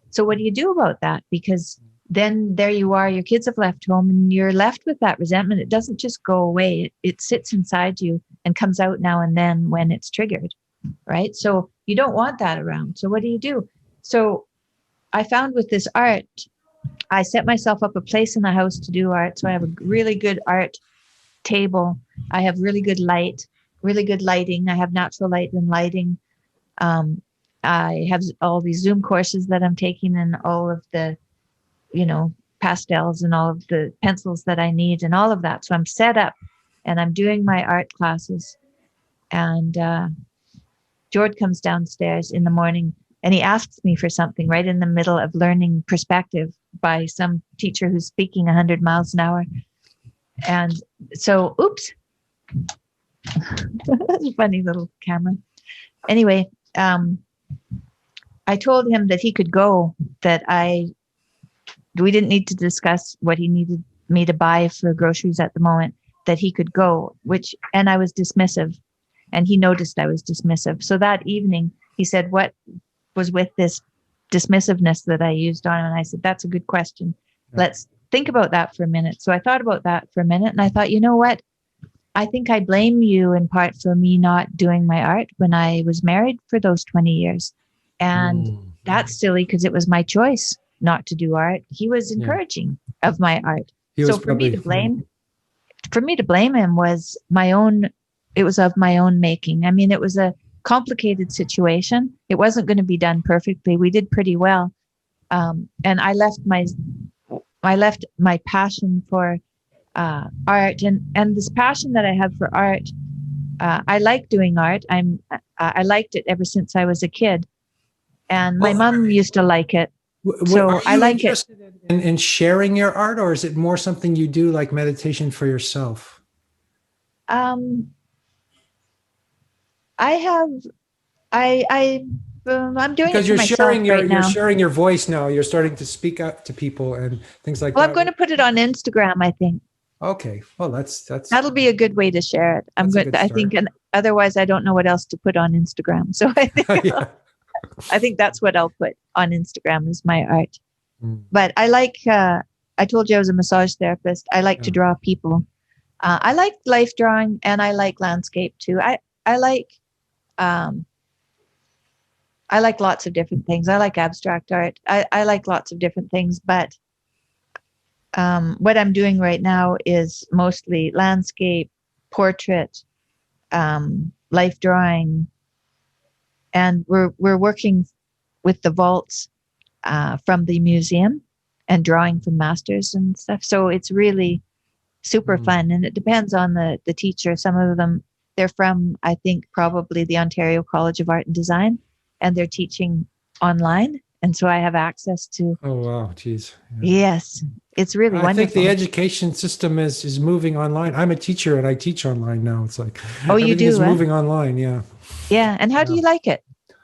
so what do you do about that? Because then there you are, your kids have left home and you're left with that resentment. It doesn't just go away. It sits inside you and comes out now and then when it's triggered, right? So you don't want that around. So what do you do? So I found with this art, I set myself up a place in the house to do art. So I have a really good art table. I have really good lighting. I have natural light and lighting. I have all these Zoom courses that I'm taking and all of the, pastels and all of the pencils that I need and all of that. So I'm set up and I'm doing my art classes. And George comes downstairs in the morning and he asks me for something right in the middle of learning perspective by some teacher who's speaking 100 miles an hour. And so, oops, that's a funny little camera. Anyway, I told him that he could go, that we didn't need to discuss what he needed me to buy for groceries at the moment, that he could go, and I was dismissive. And he noticed I was dismissive. So that evening, he said, what was with this dismissiveness that I used on him? And I said, that's a good question. Let's think about that for a minute. So I thought about that for a minute. And I thought, you know what? I think I blame you in part for me not doing my art when I was married for those 20 years. And that's silly because it was my choice not to do art. He was encouraging of my art. So for me to blame him was it was of my own making. I mean, it was a complicated situation. It wasn't going to be done perfectly. We did pretty well. And I left my passion for art and this passion that I have for art. I like doing art. I liked it ever since I was a kid, and my mom used to like it. So I like it. In sharing your art, or is it more something you do like meditation for yourself? I'm doing because it for myself right now. You're sharing your voice now. You're starting to speak up to people and things like that. Well, I'm going to put it on Instagram, I think. Okay. Well, that'll be a good way to share it. I think, and otherwise I don't know what else to put on Instagram. So I think, I think that's what I'll put on Instagram is my art. But I like, I told you I was a massage therapist. I like to draw people. I like life drawing and I like landscape too. I like lots of different things. I like abstract art. I like lots of different things, but what I'm doing right now is mostly landscape, portrait, life drawing, and we're working with the vaults from the museum and drawing from masters and stuff. So it's really super fun, and it depends on the teacher. Some of them They're from, I think, probably the Ontario College of Art and Design, and they're teaching online. And so I have access to, Oh, wow. Geez. Yeah. yes, it's really I think the wonderful. education system is moving online. I'm a teacher and I teach online now. It's like Oh, you everything is do, huh? moving online. Yeah. Yeah. And how do you like it?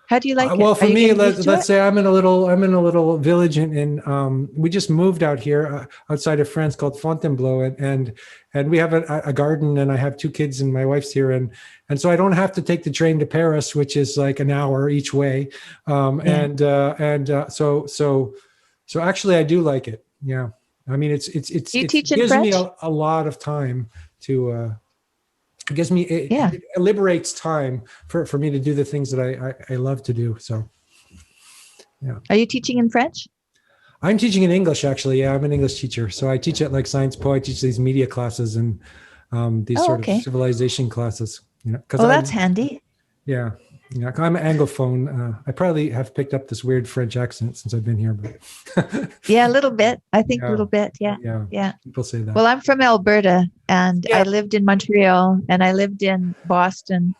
How do you like it? Well, Are for you me, getting used to let's it? say I'm in a little village we just moved out here outside of France called Fontainebleau, and we have a garden, and I have two kids, and my wife's here, and so I don't have to take the train to Paris, which is like an hour each way, so actually I do like it. Yeah, I mean Do you it teach in gives me French? a lot of time to. It gives me Yeah. it liberates time for me to do the things that I love to do. So yeah. Are you teaching in French? I'm teaching in English, actually. Yeah, I'm an English teacher. So I teach at like Science Po. I teach these media classes and these Oh, sort of okay. civilization classes. You know, because Well, that's handy. yeah, yeah. I'm an Anglophone. I probably have picked up this weird French accent since I've been here, but Yeah, a little bit. I think a yeah, little bit. Yeah. yeah. Yeah. People say that. Well, I'm from Alberta, and Yeah. I lived in Montreal, and I lived in Boston,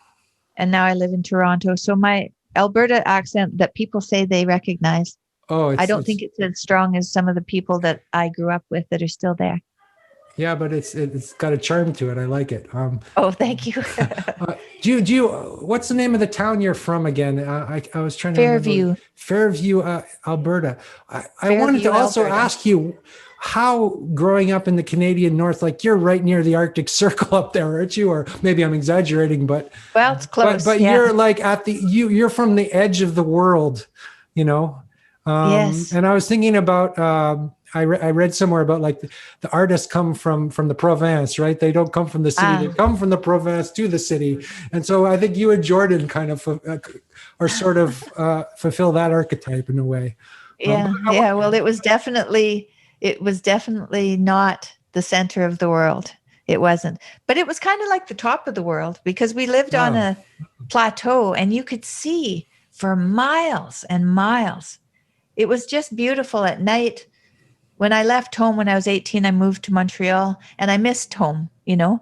and now I live in Toronto. So my Alberta accent that people say they recognize, Oh, I don't it's think it's as strong as some of the people that I grew up with that are still there. yeah, but it's got a charm to it. I like it. Oh, thank you. Do you what's the name of the town you're from again? I was trying to remember. Fairview, Fairview, Alberta. I wanted to Fairview, also Alberta. ask you how growing up in the Canadian North, like you're right near the Arctic Circle up there, aren't you? Or maybe I'm exaggerating, but Well, it's close. but Yeah. you're like you're from the edge of the world, you know. Yes. And I was thinking about I read somewhere about like the artists come from the province, right? They don't come from the city; they come from the province to the city. And so I think you and Jordan kind of are sort of fulfill that archetype in a way. Yeah. Yeah. Well, it was definitely not the center of the world. It wasn't, but it was kind of like the top of the world because we lived on a plateau and you could see for miles and miles. It was just beautiful at night. When I left home when I was 18, I moved to Montreal and I missed home, you know,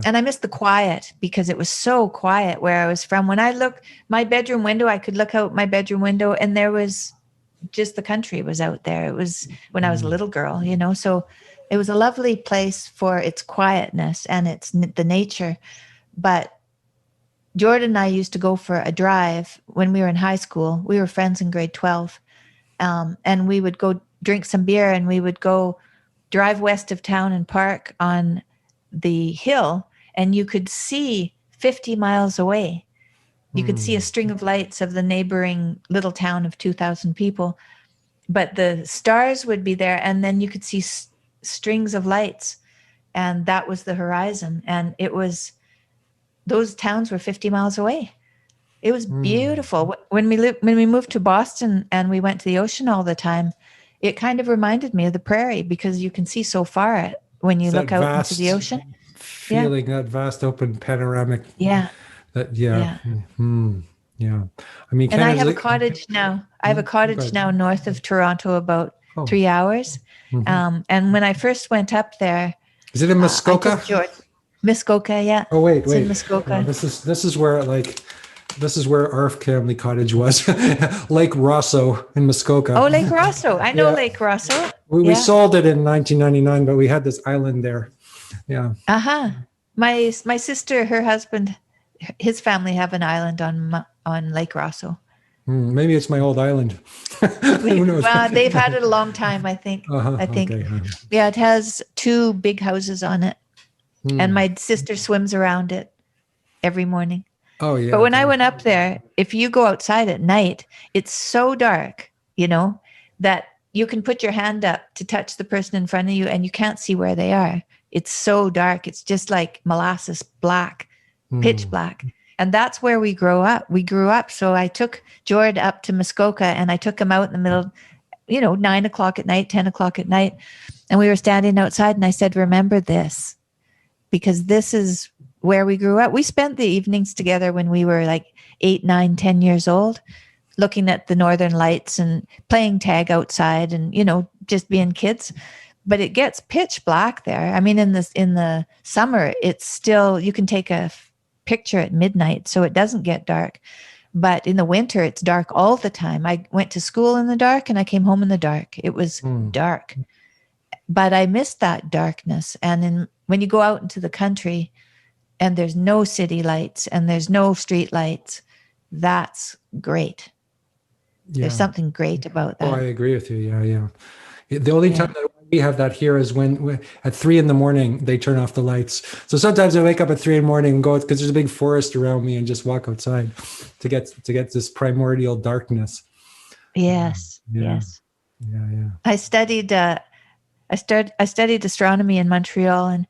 and I missed the quiet because it was so quiet where I was from. When I looked my bedroom window, I could look out my bedroom window and there was just the country was out there. It was when I was a little girl, you know, so it was a lovely place for its quietness and the nature. But Jordan and I used to go for a drive when we were in high school. We were friends in grade 12. And we would go drink some beer and we would go drive west of town and park on the hill and you could see 50 miles away. You could see a string of lights of the neighboring little town of 2,000 people, but the stars would be there and then you could see strings of lights and that was the horizon. And those towns were 50 miles away. It was beautiful. When we moved to Boston and we went to the ocean all the time, it kind of reminded me of the prairie because you can see so far when you look out into the ocean. Feeling that vast open panoramic. Yeah. Yeah. I mean, and I have a cottage now. I have a cottage now north of Toronto, about 3 hours. And when I first went up there, is it in Muskoka? Muskoka, yeah. Oh wait. It's in Muskoka. This is where this is where our family cottage was, Lake Rosso in Muskoka. Oh, Lake Rosso. I know Lake Rosso. We sold it in 1999, but we had this island there. Yeah. Uh-huh. My sister, her husband, his family have an island on Lake Rosso. Maybe it's my old island. Who knows? Well, they've had it a long time, I think. I think. Okay. Yeah, it has 2 big houses on it. And my sister swims around it every morning. Oh, yeah. But when I went up there, if you go outside at night, it's so dark, you know, that you can put your hand up to touch the person in front of you and you can't see where they are. It's so dark. It's just like molasses black, pitch black. And that's where we grew up. So I took Jord up to Muskoka and I took him out in the middle, 9 o'clock at night, 10 o'clock at night. And we were standing outside and I said, remember this, because this is where we grew up. We spent the evenings together when we were like 8, 9, 10 years old, looking at the northern lights and playing tag outside and, just being kids. But it gets pitch black there. I mean, in the summer, it's still, you can take a picture at midnight, so it doesn't get dark. But in the winter, it's dark all the time. I went to school in the dark and I came home in the dark. It was dark. But I missed that darkness. And when you go out into the country and there's no city lights and there's no street lights, that's great. Yeah. There's something great about that. Oh, I agree with you. Yeah. The only time that we have that here is when at 3 a.m. they turn off the lights. So sometimes I wake up at 3 a.m. and go, because there's a big forest around me, and just walk outside to get this primordial darkness. Yes. Yeah. Yes. Yeah. I studied astronomy in Montreal, and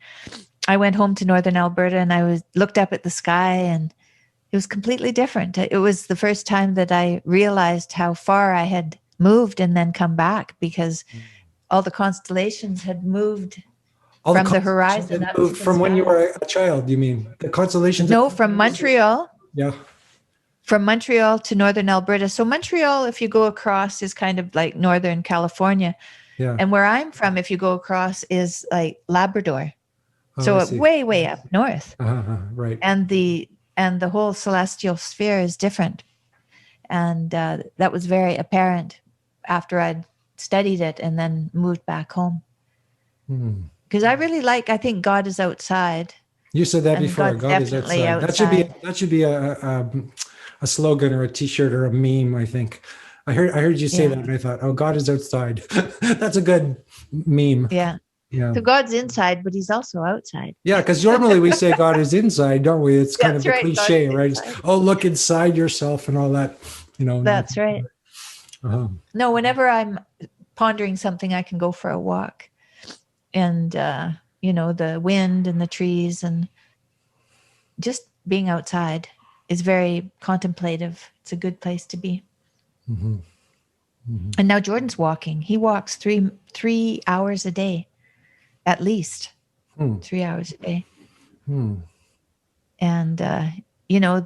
I went home to northern Alberta, and I looked up at the sky, and it was completely different. It was the first time that I realized how far I had moved and then come back, because all the constellations had moved from the horizon up to the from sky. when you were a child, you mean? The constellations? No, from Montreal. Yeah. From Montreal to northern Alberta. So Montreal, if you go across, is kind of like northern California. Yeah. And where I'm from, if you go across, is like Labrador. So way up north. Right. And the whole celestial sphere is different. And that was very apparent after I'd studied it and then moved back home. Because I think God is outside. You said that before. God's God is definitely outside. That should be a slogan or a T-shirt or a meme, I think. I heard you say that, and I thought, oh, God is outside. That's a good meme. Yeah. So God's inside, but he's also outside. Yeah, because normally we say God is inside, don't we? It's kind of a cliche, right? Oh, look inside yourself and all that. That's right. No, whenever I'm pondering something, I can go for a walk, and the wind and the trees, and just being outside is very contemplative. It's a good place to be. And now Jordan's walking. He walks 3 hours a day, at least 3 hours a day. And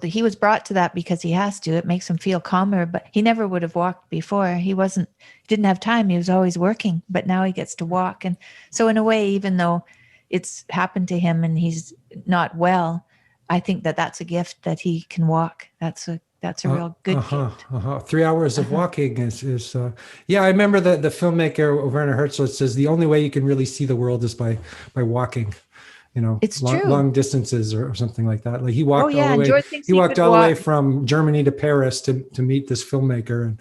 he was brought to that because he has to. It makes him feel calmer, but he never would have walked before. He didn't have time. He was always working, but now he gets to walk. And so in a way, even though it's happened to him and he's not well, I think that that's a gift that he can walk. That's a real good gift. 3 hours of walking is I remember the filmmaker Werner Herzog says the only way you can really see the world is by walking. It's true. Long distances or something like that. Like he walked all the way. He walked all the way from Germany to Paris to meet this filmmaker,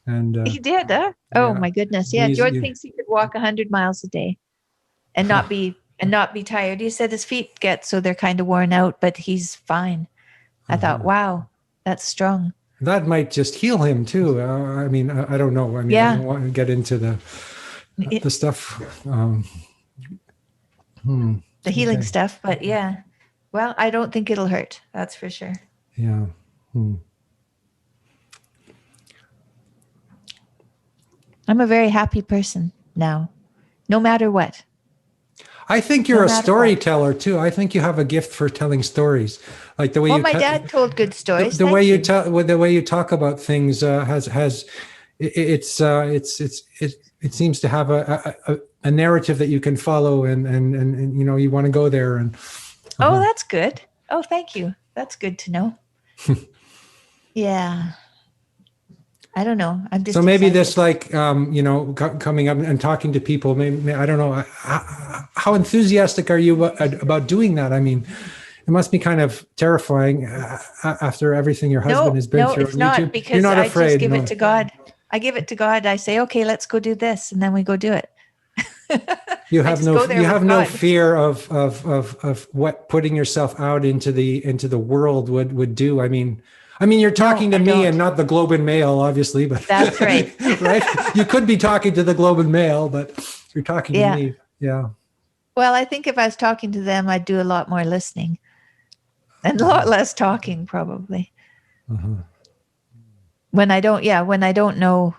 and he did. Oh my goodness! Yeah, Jordan thinks he could walk 100 miles a day, and not be tired. He said his feet get so they're kind of worn out, but he's fine. I thought, wow, that's strong. That might just heal him too. I don't know. I don't want to get into the stuff. The healing stuff, but yeah. Well, I don't think it'll hurt. That's for sure. Yeah. I'm a very happy person now, no matter what. I think you're a storyteller too. I think you have a gift for telling stories, like the way. My dad told good stories. The way you talk about things it seems to have a narrative that you can follow, and you want to go there. And oh, that's good. Oh, thank you. That's good to know. Yeah. I don't know. I'm just so maybe excited. this coming up and talking to people. Maybe I don't know. How enthusiastic are you about doing that? I mean, it must be kind of terrifying after everything your husband has been through. No, it's not, because You're not afraid. I just give it to God. I give it to God. I say, okay, let's go do this, and then we go do it. You have no fear of what putting yourself out into the world would do. I mean, you're talking to me and not the Globe and Mail, obviously, but that's right. Right? You could be talking to the Globe and Mail, but you're talking to me. Yeah. Well, I think if I was talking to them, I'd do a lot more listening and a lot less talking, probably. When I don't know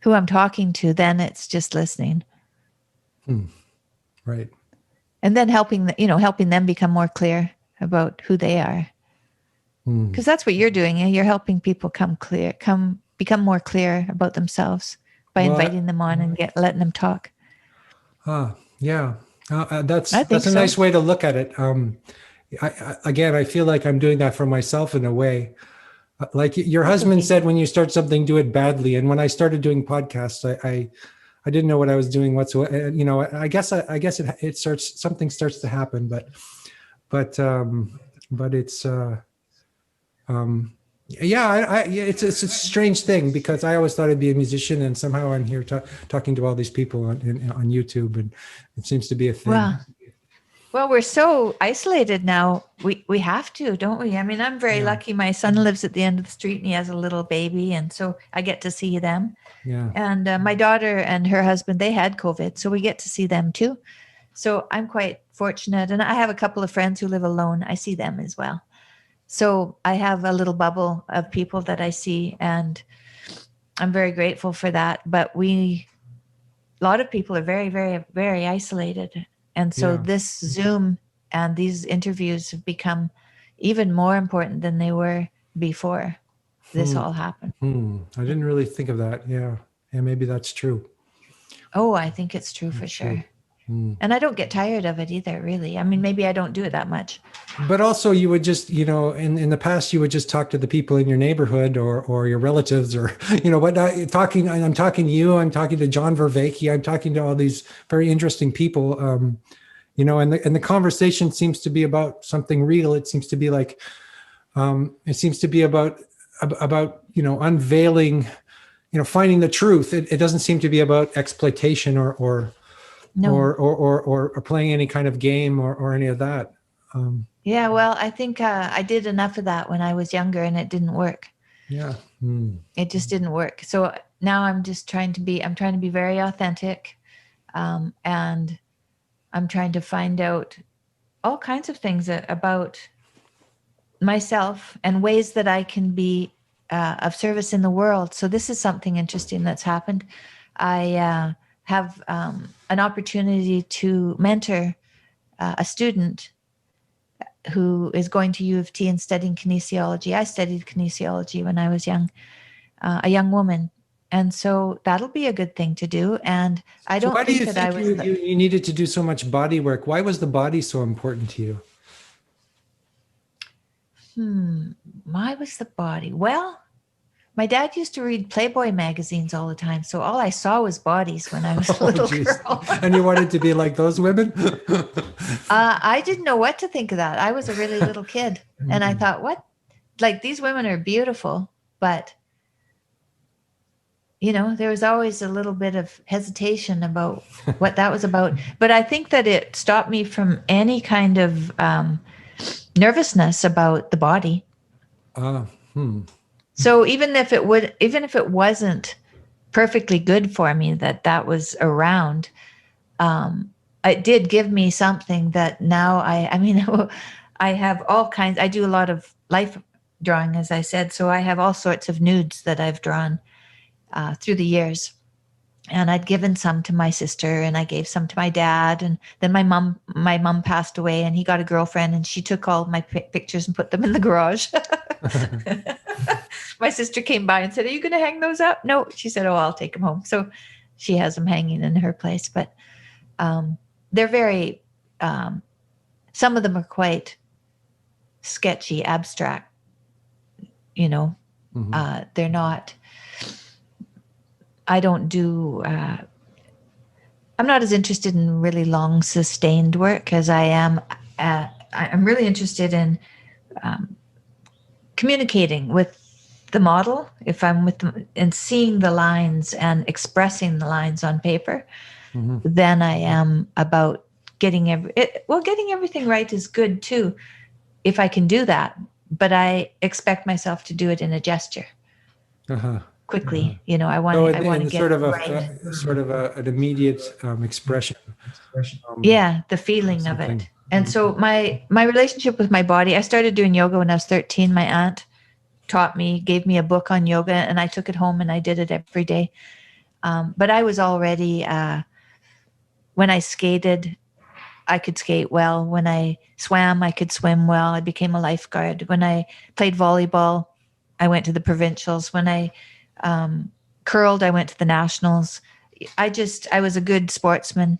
who I'm talking to, then it's just listening. Right. And then helping them become more clear about who they are. Because that's what you're doing. You're helping people become more clear about themselves by inviting them on and letting them talk. Yeah. That's a nice way to look at it. Again, I feel like I'm doing that for myself in a way. Like your That's husband okay. said, when you start something, do it badly. And when I started doing podcasts, I didn't know what I was doing whatsoever. You know, I guess it starts, something starts to happen, but it's yeah, yeah, it's a strange thing, because I always thought I'd be a musician, and somehow I'm here talking to all these people on YouTube, and it seems to be a thing. Well, we're so isolated now. We have to, don't we? I mean, I'm very Yeah, lucky. My son lives at the end of the street and he has a little baby, and so I get to see them. yeah. And my daughter and her husband, they had COVID, so we get to see them too. So I'm quite fortunate, and I have a couple of friends who live alone. I see them as well. So I have a little bubble of people that I see, and I'm very grateful for that. But a lot of people are very, very, very isolated. And so Yeah. this Zoom and these interviews have become even more important than they were before this Hmm. all happened. I didn't really think of that. Yeah. Yeah, maybe that's true. Oh, I think it's true for That's true. sure. And I don't get tired of it either, really. I mean, maybe I don't do it that much. But also, you would just, in the past, you would just talk to the people in your neighborhood, or your relatives, or, what I'm talking to you, I'm talking to John Vervaeke, I'm talking to all these very interesting people, and the conversation seems to be about something real. It seems to be like, it seems to be about, unveiling, finding the truth. It doesn't seem to be about exploitation or No. playing any kind of game or any of that. Yeah, well, I think I did enough of that when I was younger and it didn't work. Yeah. It just didn't work. So now I'm trying to be very authentic. And I'm trying to find out all kinds of things about myself and ways that I can be of service in the world. So this is something interesting that's happened. I have an opportunity to mentor a student who is going to U of T and studying kinesiology. I studied kinesiology when I was young, a young woman. And so that'll be a good thing to do. And I So don't why do think you that I think was you needed to do so much body work? Why was the body so important to you? why was the body? Well, my dad used to read Playboy magazines all the time. So all I saw was bodies when I was a Oh, little geez. girl. And you wanted to be like those women? I didn't know what to think of that. I was a really little kid. And I thought, what? Like, these women are beautiful, but there was always a little bit of hesitation about what that was about. But I think that it stopped me from any kind of nervousness about the body. Uh, So even if it wasn't perfectly good for me, that was around, it did give me something that now I mean, I have all kinds. I do a lot of life drawing, as I said, so I have all sorts of nudes that I've drawn through the years. And I'd given some to my sister, and I gave some to my dad, and then my mom passed away, and he got a girlfriend, and she took all of my pictures and put them in the garage. My sister came by and said, "Are you going to hang those up?" No, she said, "Oh, I'll take them home." So she has them hanging in her place, but they're very. Some of them are quite sketchy, abstract. They're not. I don't do. I'm not as interested in really long, sustained work as I am. I'm really interested in communicating with the model, if I'm with them, and seeing the lines and expressing the lines on paper. Then I am about getting everything right is good too, if I can do that. But I expect myself to do it in a gesture. Quickly. I want to get sort of right. an immediate expression. Yeah, the feeling of Something. it. And so my relationship with my body, I started doing yoga when I was 13. My aunt gave me a book on yoga, and I took it home and I did it every day. But I was already, when I skated, I could skate well. When I swam, I could swim well. I became a lifeguard. When I played volleyball, I went to the provincials. When I curled, I went to the nationals. I was a good sportsman,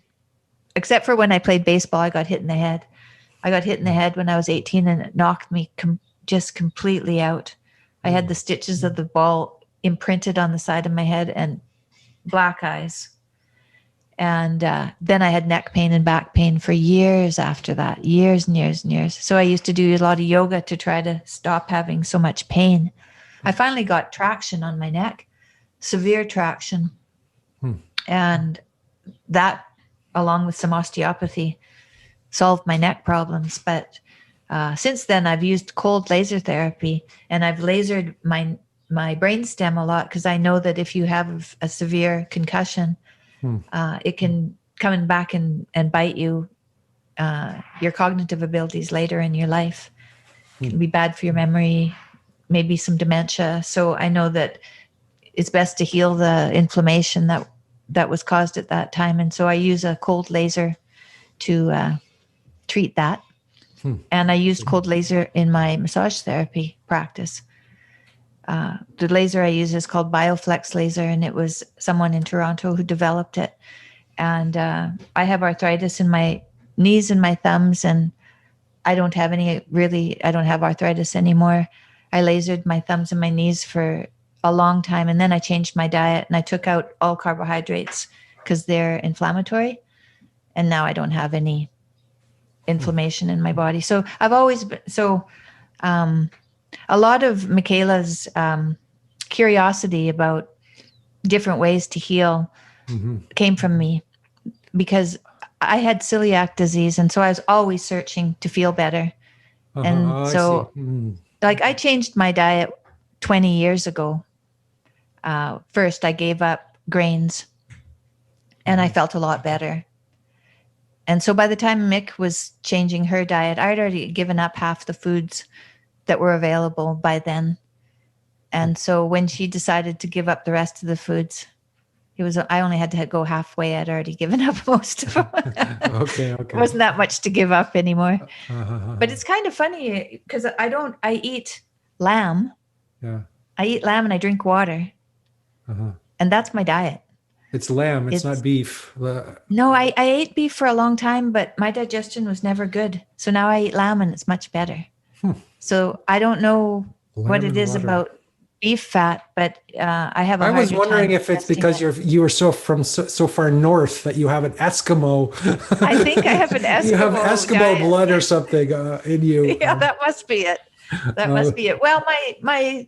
except for when I played baseball, I got hit in the head. I got hit in the head when I was 18 and it knocked me just completely out. I had the stitches of the ball imprinted on the side of my head and black eyes. And then I had neck pain and back pain for years after that, years and years and years. So I used to do a lot of yoga to try to stop having so much pain. I finally got traction on my neck, severe traction. And that, along with some osteopathy, solved my neck problems. But since then, I've used cold laser therapy, and I've lasered my brainstem a lot, because I know that if you have a severe concussion, it can come back and bite you, your cognitive abilities later in your life. It can be bad for your memory, maybe some dementia. So I know that it's best to heal the inflammation that was caused at that time. And so I use a cold laser to treat that. And I used cold laser in my massage therapy practice. The laser I use is called BioFlex laser, and it was someone in Toronto who developed it. And I have arthritis in my knees and my thumbs, and I don't have arthritis anymore. I lasered my thumbs and my knees for a long time, and then I changed my diet and I took out all carbohydrates because they're inflammatory, and now I don't have any inflammation in my body. So I've always been a lot of Michaela's curiosity about different ways to heal came from me, because I had celiac disease, and so I was always searching to feel better. And so like I changed my diet 20 years ago. First, I gave up grains, and I felt a lot better. And so by the time Mick was changing her diet, I had already given up half the foods that were available by then. And so when she decided to give up the rest of the foods, I only had to go halfway. I'd already given up most of them. Okay. It wasn't that much to give up anymore. But it's kind of funny because I eat lamb. Yeah. I eat lamb and I drink water. And that's my diet. It's lamb. It's not beef. No, I ate beef for a long time, but my digestion was never good. So now I eat lamb and it's much better. So I don't know what it is about beef fat, but I have. I was wondering if it's because you were so far north that you have an Eskimo. I think I have an Eskimo. You have Eskimo diet. blood or something in you. Yeah, that must be it. That must be it. Well, my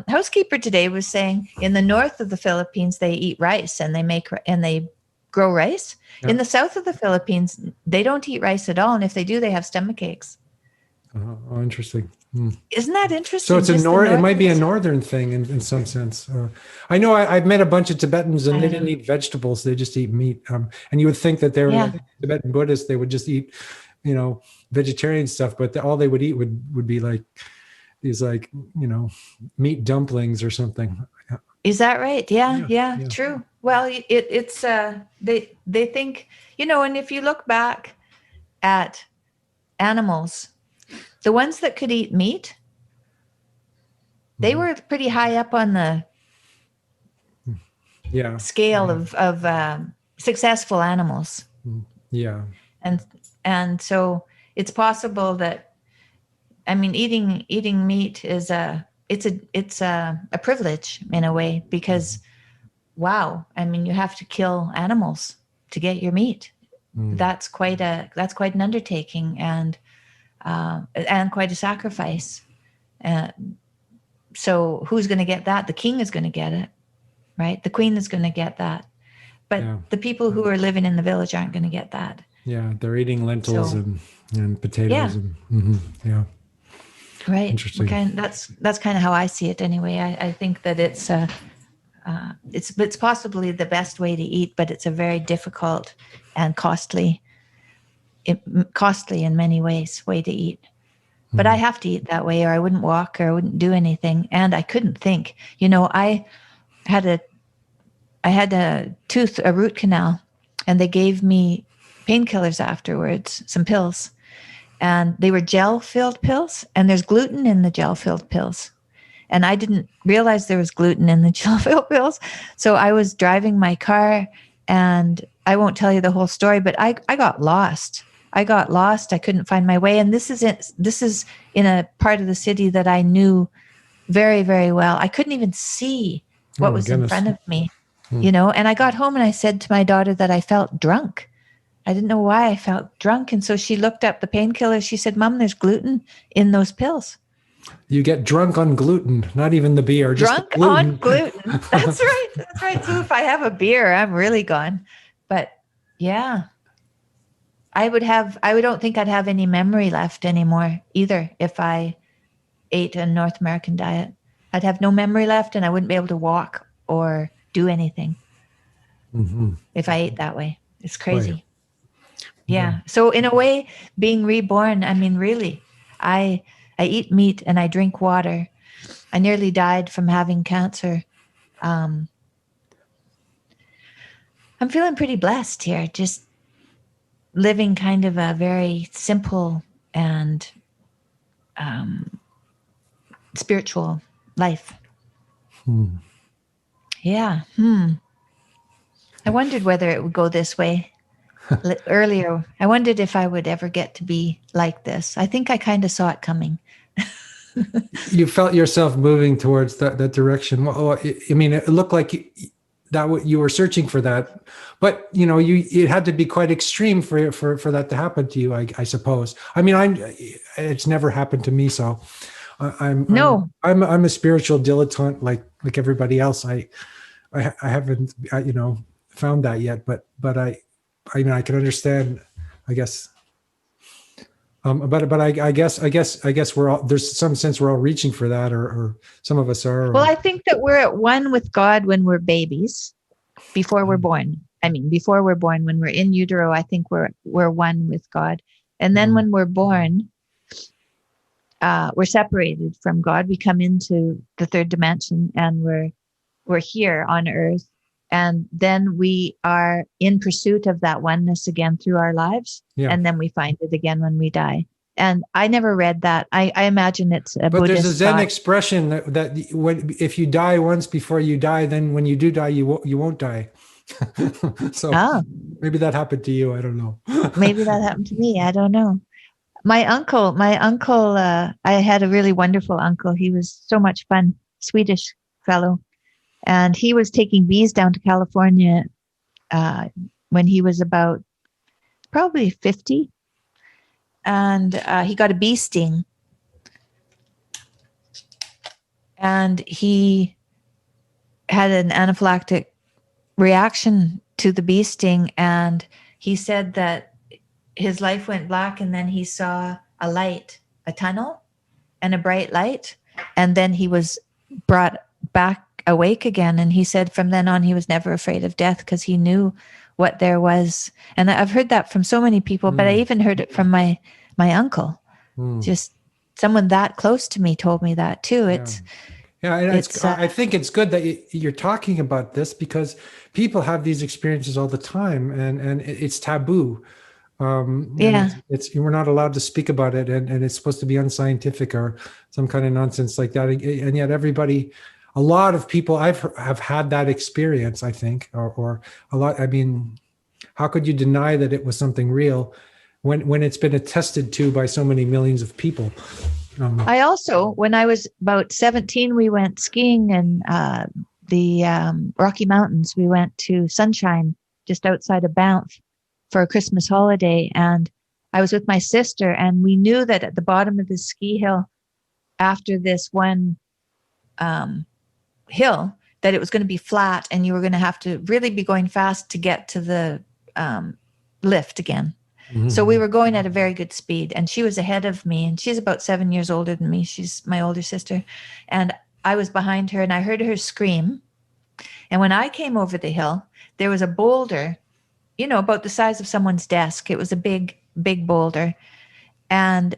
housekeeper today was saying in the north of the Philippines they eat rice and they grow rice. Yeah. In the south of the Philippines they don't eat rice at all, and if they do, they have stomach aches. Oh, interesting. Isn't that interesting? So it's it might be a northern thing in some sense. I know I've met a bunch of Tibetans and they didn't eat vegetables; they just eat meat. And you would think that they were like Tibetan Buddhists; they would just eat, vegetarian stuff, but all they would eat would be like these meat dumplings or something. Is that right? Yeah. True. Well, it's they think, and if you look back at animals, the ones that could eat meat, they were pretty high up on the scale of successful animals. Yeah. And so it's possible that, eating meat is a privilege in a way, because wow, you have to kill animals to get your meat. That's quite an undertaking and quite a sacrifice. So who's going to get that? The king is going to get it, right? The queen is going to get that, but the people who are living in the village aren't going to get that. Yeah, they're eating lentils and potatoes. Yeah. Right. Interesting. That's kind of how I see it anyway. I think that it's possibly the best way to eat, but it's a very difficult and costly in many ways way to eat. But I have to eat that way, or I wouldn't walk, or I wouldn't do anything, and I couldn't think. I had a root canal, and they gave me painkillers afterwards, some pills, and they were gel-filled pills, and there's gluten in the gel-filled pills. And I didn't realize there was gluten in the gel-filled pills. So I was driving my car, and I won't tell you the whole story, but I got lost I got lost. I couldn't find my way. And this is in a part of the city that I knew very, very well. I couldn't even see what was in front of me, and I got home and I said to my daughter that I felt drunk. I didn't know why I felt drunk. And so she looked up the painkillers. She said, Mom, there's gluten in those pills. You get drunk on gluten, not even the beer. Drunk on gluten. That's right. That's right. So if I have a beer, I'm really gone. But yeah, I don't think I'd have any memory left anymore either if I ate a North American diet. I'd have no memory left and I wouldn't be able to walk or do anything if I ate that way. It's crazy. Right. Yeah. So in a way, being reborn, I mean, really, I eat meat and I drink water. I nearly died from having cancer. I'm feeling pretty blessed here, just living kind of a very simple and spiritual life. Yeah. I wondered whether it would go this way. Earlier, I wondered if I would ever get to be like this. I think I kind of saw it coming. You felt yourself moving towards that direction. Well, I mean, it looked like you were searching for that, but it had to be quite extreme for that to happen to you, I suppose. I mean, it's never happened to me, so I'm a spiritual dilettante like everybody else. I haven't found that yet, but I mean, I can understand, I guess. But I guess we're all, there's some sense we're all reaching for that, or some of us are. Well, I think that we're at one with God when we're babies, before we're born. I mean, before we're born, when we're in utero, I think we're one with God. And then when we're born, we're separated from God. We come into the third dimension, and we're here on earth. And then we are in pursuit of that oneness again through our lives. Yeah. And then we find it again when we die. And I never read that. I imagine it's a Buddhist But there's a Zen thought. expression that if you die once before you die, then when you do die, you won't die. So maybe that happened to you. I don't know. Maybe that happened to me. I don't know. My uncle, I had a really wonderful uncle. He was so much fun, Swedish fellow. And he was taking bees down to California when he was about probably 50. And he got a bee sting. And he had an anaphylactic reaction to the bee sting. And he said that his life went black, and then he saw a light, a tunnel, and a bright light. And then he was brought back awake again. And he said from then on, he was never afraid of death because he knew what there was. And I've heard that from so many people, but I even heard it from my uncle. Just someone that close to me told me that too. I think it's good that you're talking about this, because people have these experiences all the time, and it's taboo. It's we're not allowed to speak about it, and it's supposed to be unscientific or some kind of nonsense like that. And yet a lot of people have had that experience, I think, or a lot. I mean, how could you deny that it was something real when it's been attested to by so many millions of people? I also, when I was about 17, we went skiing in the Rocky Mountains. We went to Sunshine, just outside of Banff, for a Christmas holiday. And I was with my sister, and we knew that at the bottom of the ski hill, after this one hill, that it was going to be flat, and you were going to have to really be going fast to get to the lift again. Mm-hmm. So we were going at a very good speed, and she was ahead of me, and she's about 7 years older than me. She's my older sister. And I was behind her, and I heard her scream. And when I came over the hill, there was a boulder, about the size of someone's desk. It was a big, big boulder. And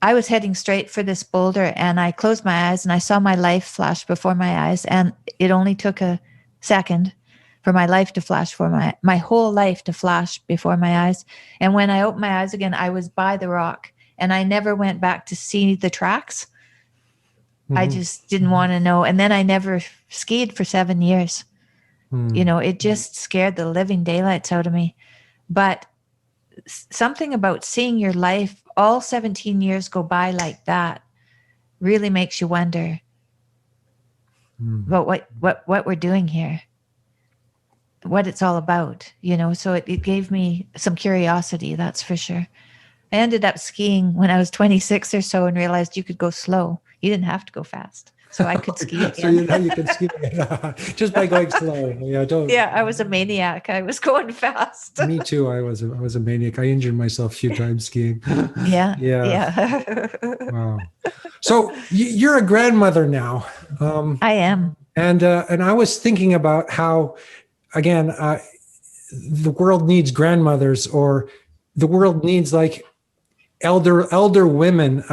I was heading straight for this boulder, and I closed my eyes, and I saw my life flash before my eyes. And it only took a second for my life to flash, for my whole life to flash before my eyes. And when I opened my eyes again, I was by the rock, and I never went back to see the tracks. Mm-hmm. I just didn't want to know. And then I never skied for 7 years. It just scared the living daylights out of me. But something about seeing your life, all 17 years go by like that, really makes you wonder about what we're doing here, what it's all about, so it gave me some curiosity, that's for sure. I ended up skiing when I was 26 or so and realized you could go slow. You didn't have to go fast. So I could ski again. So now you can ski again. Just by going slow. Yeah, Yeah, I was a maniac. I was going fast. Me too. I was a maniac. I injured myself a few times skiing. Yeah. Yeah. Wow. So you're a grandmother now. I am. And I was thinking about how, again, the world needs grandmothers, or the world needs like elder women.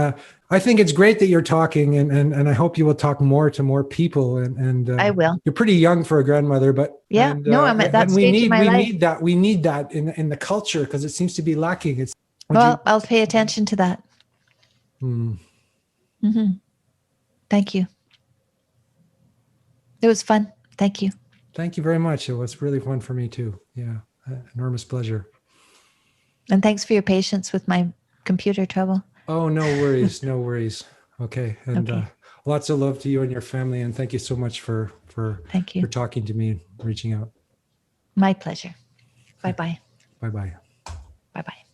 I think it's great that you're talking, and I hope you will talk more to more people. And I will. You're pretty young for a grandmother, but yeah, no, I'm at that stage in my life. We need that in the culture, because it seems to be lacking. I'll pay attention to that. Thank you. It was fun. Thank you. Thank you very much. It was really fun for me too. Yeah, enormous pleasure. And thanks for your patience with my computer trouble. Oh, no worries. No worries. Okay. And Okay. Lots of love to you and your family. And thank you so much for Thank you. for talking to me and reaching out. My pleasure. Bye-bye. Bye-bye. Bye-bye.